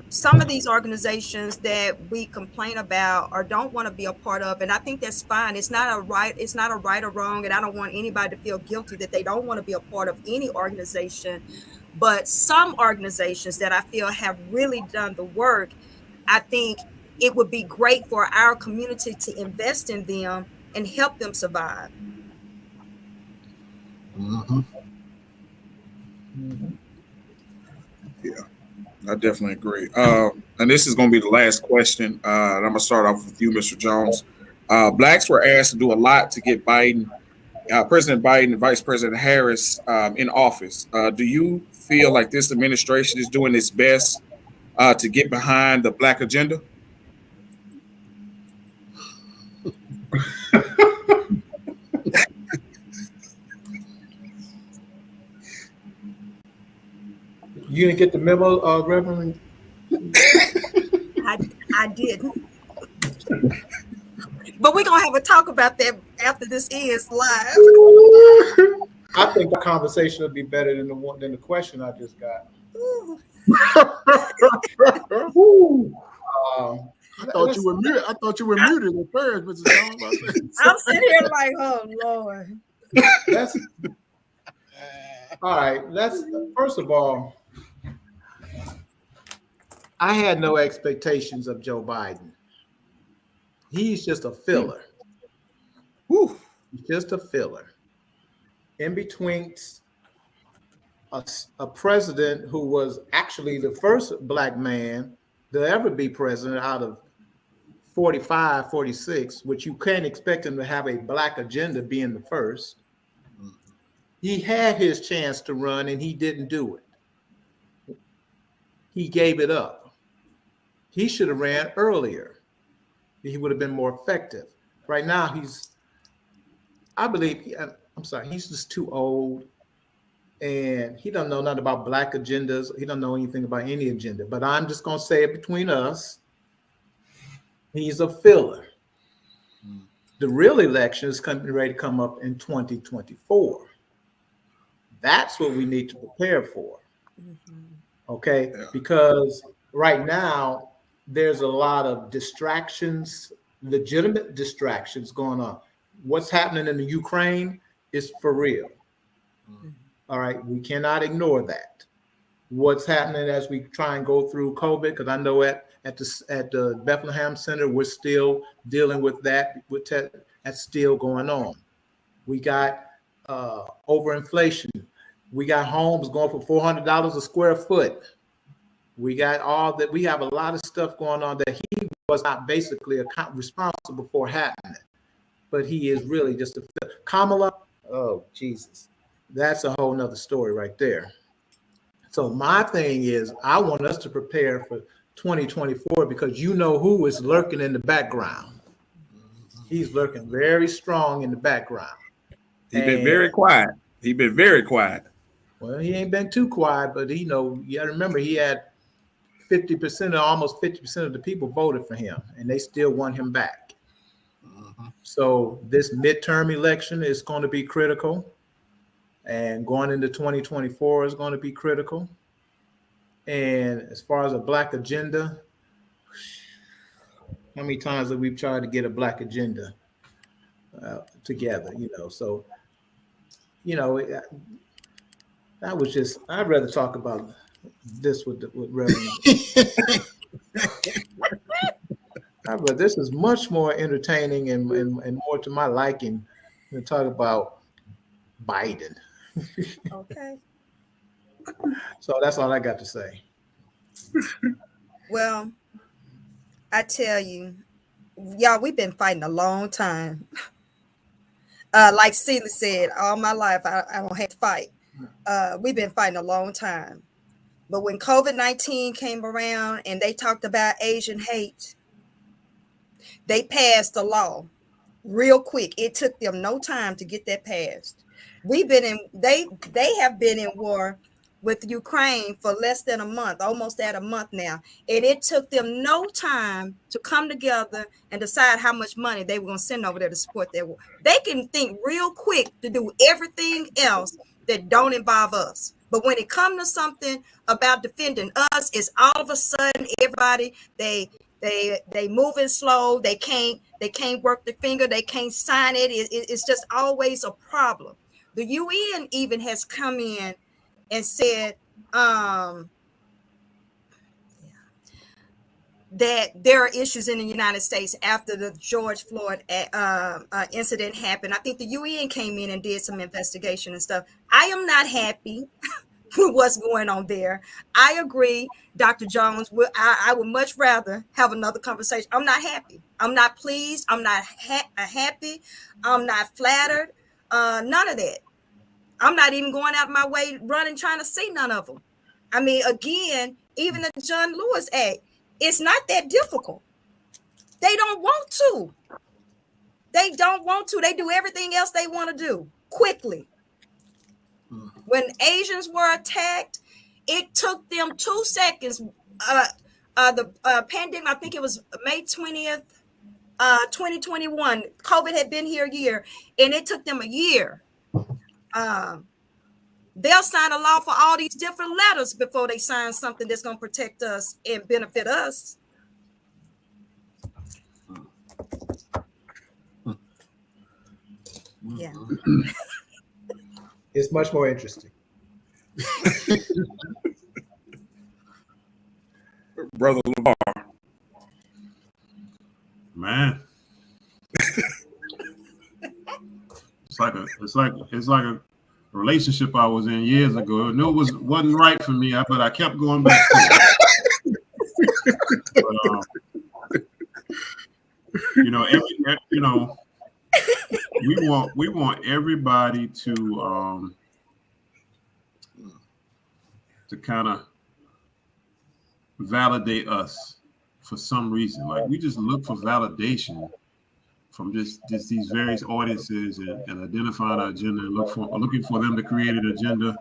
some of these organizations that we complain about or don't want to be a part of, and I think that's fine. It's not a right or wrong, and I don't want anybody to feel guilty that they don't want to be a part of any organization. But some organizations that I feel have really done the work, I think it would be great for our community to invest in them and help them survive. Yeah, I definitely agree. And this is going to be the last question. I'm going to start off with you, Mr. Jones. Blacks were asked to do a lot to get President Biden and Vice President Harris in office. Do you feel like this administration is doing its best to get behind the Black agenda? You didn't get the memo, Reverend? I didn't. But we're going to have a talk about that after this ends live. I think the conversation would be better than the question I just got. I thought you were muted. I thought you were muted at first, Mrs. Jones. I'm sitting here like, oh Lord. All right. First of all, I had no expectations of Joe Biden. He's just a filler. He's just a filler. In between a president who was actually the first Black man to ever be president out of 45, 46, which you can't expect him to have a Black agenda being the first. He had his chance to run and he didn't do it. He gave it up. He should have ran earlier. He would have been more effective. Right now, he's just too old, and he doesn't know nothing about Black agendas. He doesn't know anything about any agenda. But I'm just going to say it between us. He's a filler. The real election is ready to come up in 2024. That's what we need to prepare for. Okay? Yeah. Because right now, there's a lot of distractions, legitimate distractions going on. What's happening in the Ukraine is for real. All right, we cannot ignore that. What's happening as we try and go through COVID, because I know at the Bethlehem Center, we're still dealing with that. That's still going on. We got overinflation. We got homes going for $400 a square foot. We got all that. We have a lot of stuff going on that he was not basically responsible for happening, but he is really just a Kamala. Oh, Jesus. That's a whole nother story right there. So my thing is, I want us to prepare for 2024 because you know who is lurking in the background. He's lurking very strong in the background. He's been very quiet. He's been very quiet. Well, he ain't been too quiet, but you gotta remember he had 50% or almost 50% of the people voted for him, and they still want him back. So this midterm election is going to be critical, and going into 2024 is going to be critical. And as far as a black agenda, how many times have we tried to get a black agenda together? So that was just, I'd rather talk about this with Reverend. But this is much more entertaining and more to my liking than talk about Biden. Okay. So that's all I got to say. Well, I tell you, y'all, we've been fighting a long time. Like Celia said, all my life, I don't have to fight. We've been fighting a long time. But when COVID-19 came around and they talked about Asian hate, they passed a law real quick. It took them no time to get that passed. They have been in war with Ukraine for less than a month, almost at a month now. And it took them no time to come together and decide how much money they were going to send over there to support their war. They can think real quick to do everything else that don't involve us. But when it comes to something about defending us, it's all of a sudden everybody, they moving slow. They can't work the finger. They can't sign it. It's just always a problem. The UN even has come in and said that there are issues in the United States after the George Floyd incident happened. I think the UN came in and did some investigation and stuff. I am not happy with what's going on there. I agree, Dr. Jones. I would much rather have another conversation. I'm not happy. I'm not pleased. I'm not happy. I'm not flattered. None of that. I'm not even going out of my way running trying to see none of them. I mean, again, even the John Lewis Act, it's not that difficult. They don't want to. They don't want to. They do everything else they want to do quickly. When Asians were attacked, it took them 2 seconds. The pandemic, I think it was May 20th, 2021. COVID had been here a year, and it took them a year. They'll sign a law for all these different letters before they sign something that's going to protect us and benefit us. Yeah. It's much more interesting. Brother Lamar. Man. It's like a relationship I was in years ago. I knew it wasn't right for me, but I kept going back to it. We want everybody to kind of validate us for some reason. Like we just look for validation from just these various audiences and identifying our agenda and looking for them to create an agenda.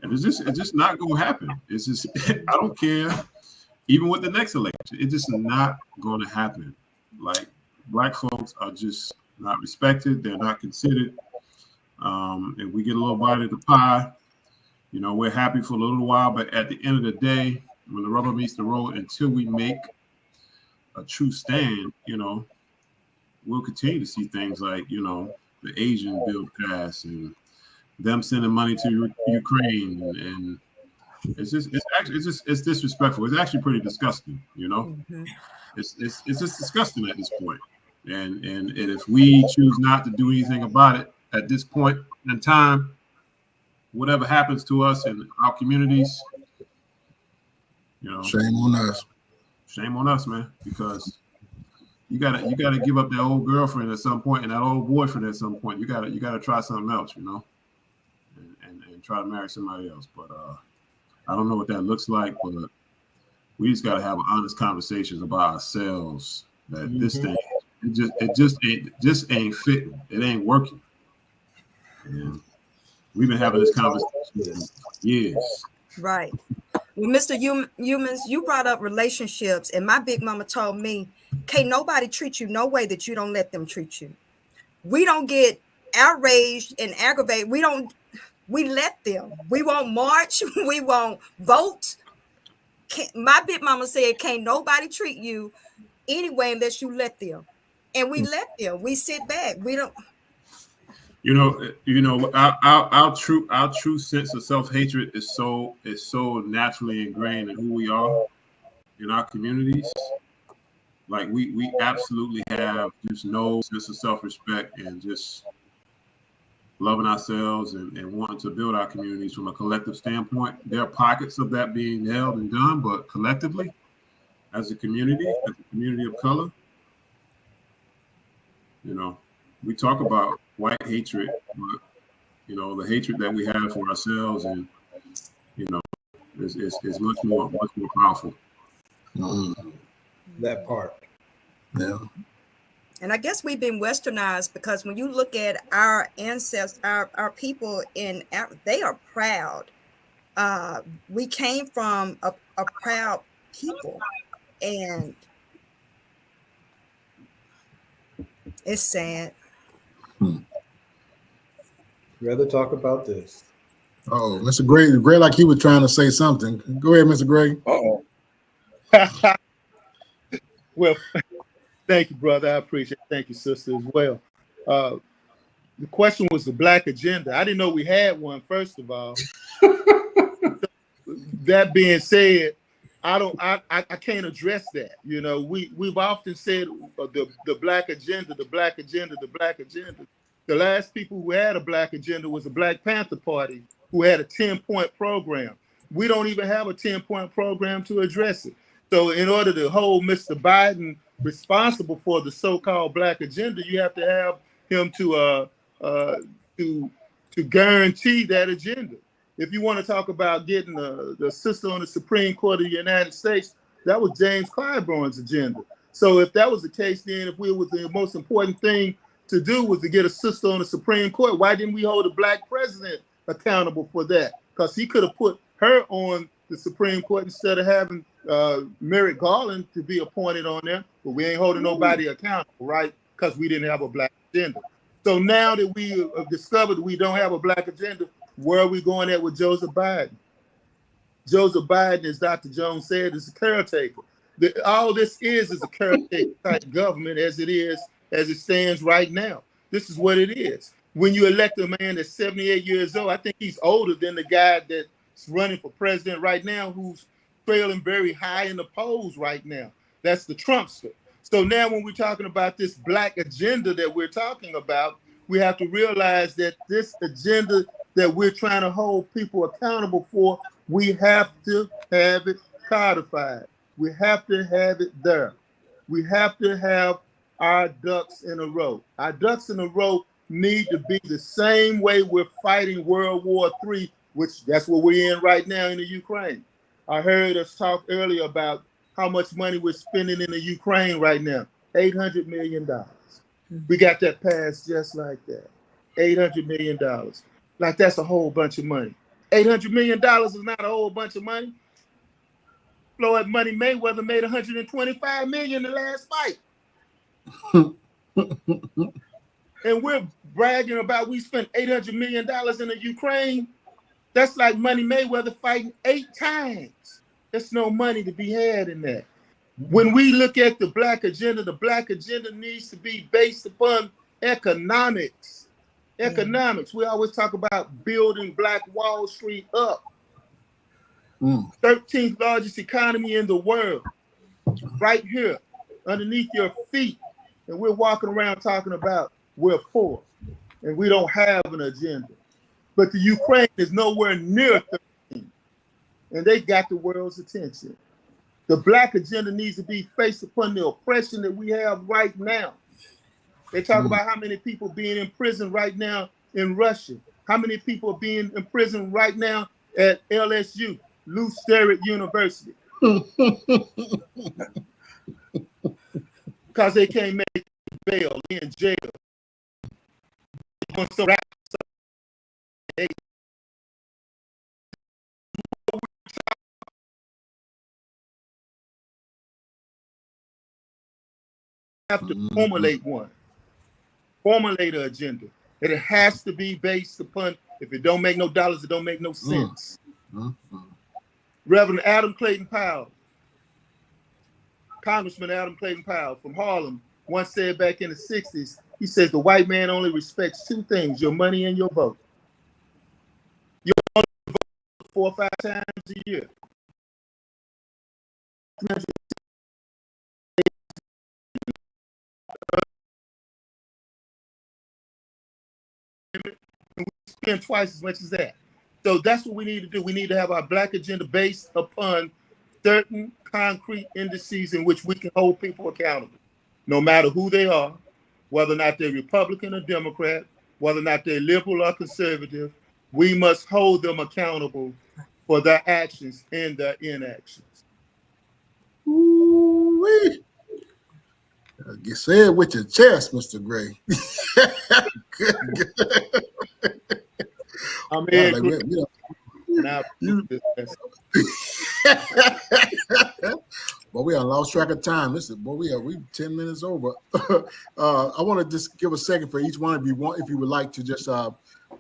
And it's just not going to happen. It's just, I don't care. Even with the next election, it's just not going to happen. Like Black folks are just not respected. They're not considered. And we get a little bite of the pie. We're happy for a little while, but at the end of the day, when the rubber meets the road, until we make a true stand, we'll continue to see things like, the Asian bill pass and them sending money to Ukraine. And it's disrespectful. It's actually pretty disgusting, Mm-hmm. It's just disgusting at this point. And if we choose not to do anything about it at this point in time, whatever happens to us in our communities, shame on us. Shame on us, man, because you gotta give up that old girlfriend at some point and that old boyfriend at some point. You gotta try something else, and try to marry somebody else. But I don't know what that looks like, but we just got to have honest conversations about ourselves. That this thing, it just ain't fitting. It ain't working. And we've been having this conversation for years. Right. Well, Mr. Humans, you brought up relationships, and my big mama told me, can't nobody treat you no way that you don't let them treat you. We don't get outraged and aggravated. We let them. We won't march. We won't vote. My big mama said, can't nobody treat you anyway unless you let them. And we let them. We sit back. We don't. Our true sense of self-hatred is so naturally ingrained in who we are in our communities. Like we absolutely have just no sense of self-respect and just loving ourselves and wanting to build our communities from a collective standpoint. There are pockets of that being held and done, but collectively, as a community of color, we talk about white hatred, but the hatred that we have for ourselves and is much more powerful. That part. Yeah. And I guess we've been westernized because when you look at our ancestors, our people they are proud. We came from a proud people, and it's sad. Rather talk about this. Oh, Mr. Gray, like he was trying to say something. Go ahead, Mr. Gray. Well, thank you, brother. I appreciate it. Thank you, sister, as well. The question was the Black agenda. I didn't know we had one, first of all. That being said, I can't address that. We've often said the Black agenda, the Black agenda, the Black agenda. The last people who had a Black agenda was the Black Panther Party, who had a 10-point program. We don't even have a 10-point program to address it. So in order to hold Mr. Biden responsible for the so-called Black agenda, you have to have him to guarantee that agenda. If you want to talk about getting the sister on the Supreme Court of the United States, that was James Clyburn's agenda. So if that was the case, then if the most important thing to do was to get a sister on the Supreme Court, why didn't we hold a Black president accountable for that? Because he could have put her on the Supreme Court instead of having Merrick Garland to be appointed on there. But we ain't holding nobody accountable, right? Because we didn't have a Black agenda. So now that we have discovered we don't have a Black agenda, where are we going at with Joseph Biden? Joseph Biden, as Dr. Jones said, is a caretaker. All this is a caretaker type government as it stands right now. This is what it is. When you elect a man that's 78 years old, I think he's older than the guy that's running for president right now, who's trailing very high in the polls right now. That's the Trumpster. So now when we're talking about this Black agenda that we're talking about, we have to realize that this agenda that we're trying to hold people accountable for, we have to have it codified. We have to have it there. We have to have our ducks in a row. Our ducks in a row need to be the same way we're fighting World War III, which that's what we're in right now in the Ukraine. I heard us talk earlier about how much money we're spending in the Ukraine right now. $800 million. We got that passed just like that. $800 million. Like that's a whole bunch of money. $800 million is not a whole bunch of money. Floyd Money Mayweather made $125 million the last fight. And we're bragging about we spent $800 million in the Ukraine. That's like Money Mayweather fighting 8 times. There's no money to be had in that. When we look at the Black agenda needs to be based upon economics. Economics. We always talk about building Black Wall Street up. 13th largest economy in the world. Right here, underneath your feet. And we're walking around talking about we're poor and we don't have an agenda. But the Ukraine is nowhere near 13. And they got the world's attention. The Black agenda needs to be based upon the oppression that we have right now. They talk about how many people being in prison right now in Russia. How many people are being in prison right now at LSU. Lou Sterrett University. Because they can't make bail, they in jail. Doing some rap stuff. They have to formulate an agenda. And it has to be based upon, if it don't make no dollars, it don't make no sense. Reverend Adam Clayton Powell, Congressman Adam Clayton Powell from Harlem, once said back in the 60s, he says the white man only respects two things, your money and your vote. You only vote 4 or 5 times a year. And we spend twice as much as that. So that's what we need to do. We need to have our Black agenda based upon certain concrete indices in which we can hold people accountable, no matter who they are, whether or not they're Republican or Democrat, whether or not they're liberal or conservative. We must hold them accountable for their actions and their inactions. Ooh-wee. You say it with your chest, Mr. Gray. I'm Yeah, Ed like, Gray. Now, Well, we have lost track of time. Listen, boy, we 10 minutes over. I want to just give a second for each one of you, if you would like to just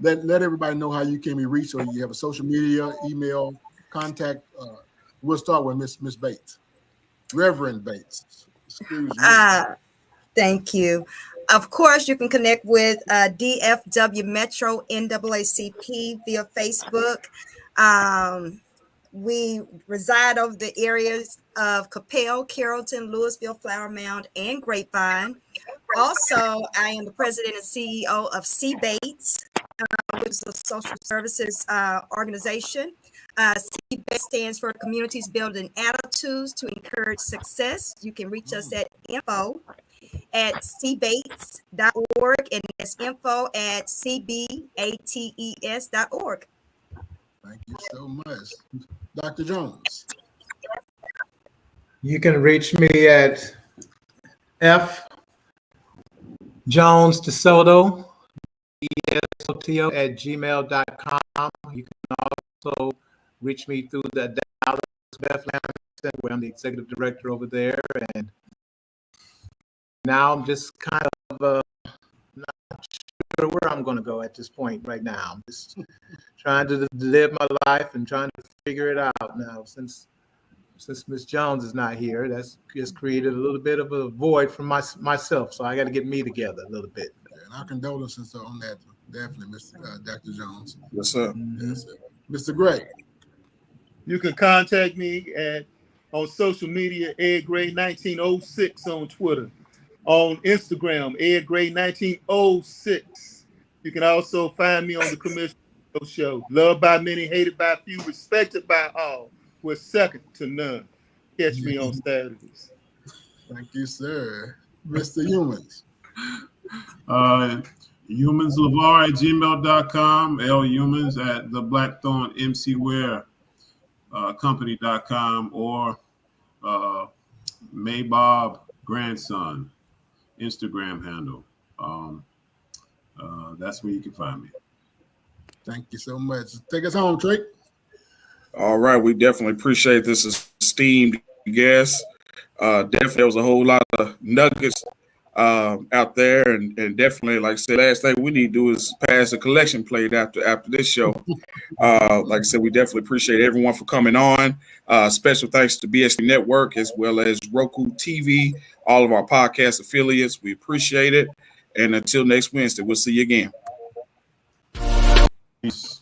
let everybody know how you can be reached, or you have a social media, email, contact. We'll start with Miss Bates, Reverend Bates. Excuse me. Thank you. Of course, you can connect with DFW Metro NAACP via Facebook. We reside over the areas of Capel, Carrollton, Louisville, Flower Mound, and Grapevine. Also, I am the president and CEO of C Bates, which is a social services organization. C Bates stands for Communities Building Attitudes to Encourage Success. You can reach us at info@cbates.org, and it's info@cbates.org. Thank you so much. Dr. Jones. You can reach me at fjonesdesoto, @gmail.com. You can also reach me through the Dallas Bethlehem Center, where I'm the executive director over there. And now I'm just kind of not sure where I'm going to go at this point right now. I'm just trying to live my life and trying to figure it out now. Since Ms. Jones is not here, that's just created a little bit of a void for myself. So I got to get me together a little bit. And our condolences on that, definitely, Dr. Jones. Yes, sir. Yes, sir. Mr. Gray. you can contact me on social media, Ed Gray 1906 on Twitter. On Instagram, Ed Gray 1906. You can also find me on the Commissioner Show. Loved by many, hated by few, respected by all. We're second to none. Catch me on Saturdays. Thank you, sir. Mr. Humans. HumansLevar@gmail.com, LHumans at the Blackthorn MCwear company.com, or Maybob Grandson Instagram handle. That's where you can find me. Thank you so much. Take us home, Trey. All right, we definitely appreciate this esteemed guest. Definitely, there was a whole lot of nuggets out there, and definitely, like I said, last thing we need to do is pass a collection plate after this show. Like I said, we definitely appreciate everyone for coming on. Special thanks to BSC Network as well as Roku TV, all of our podcast affiliates. We appreciate it. And until next Wednesday, we'll see you again. Peace.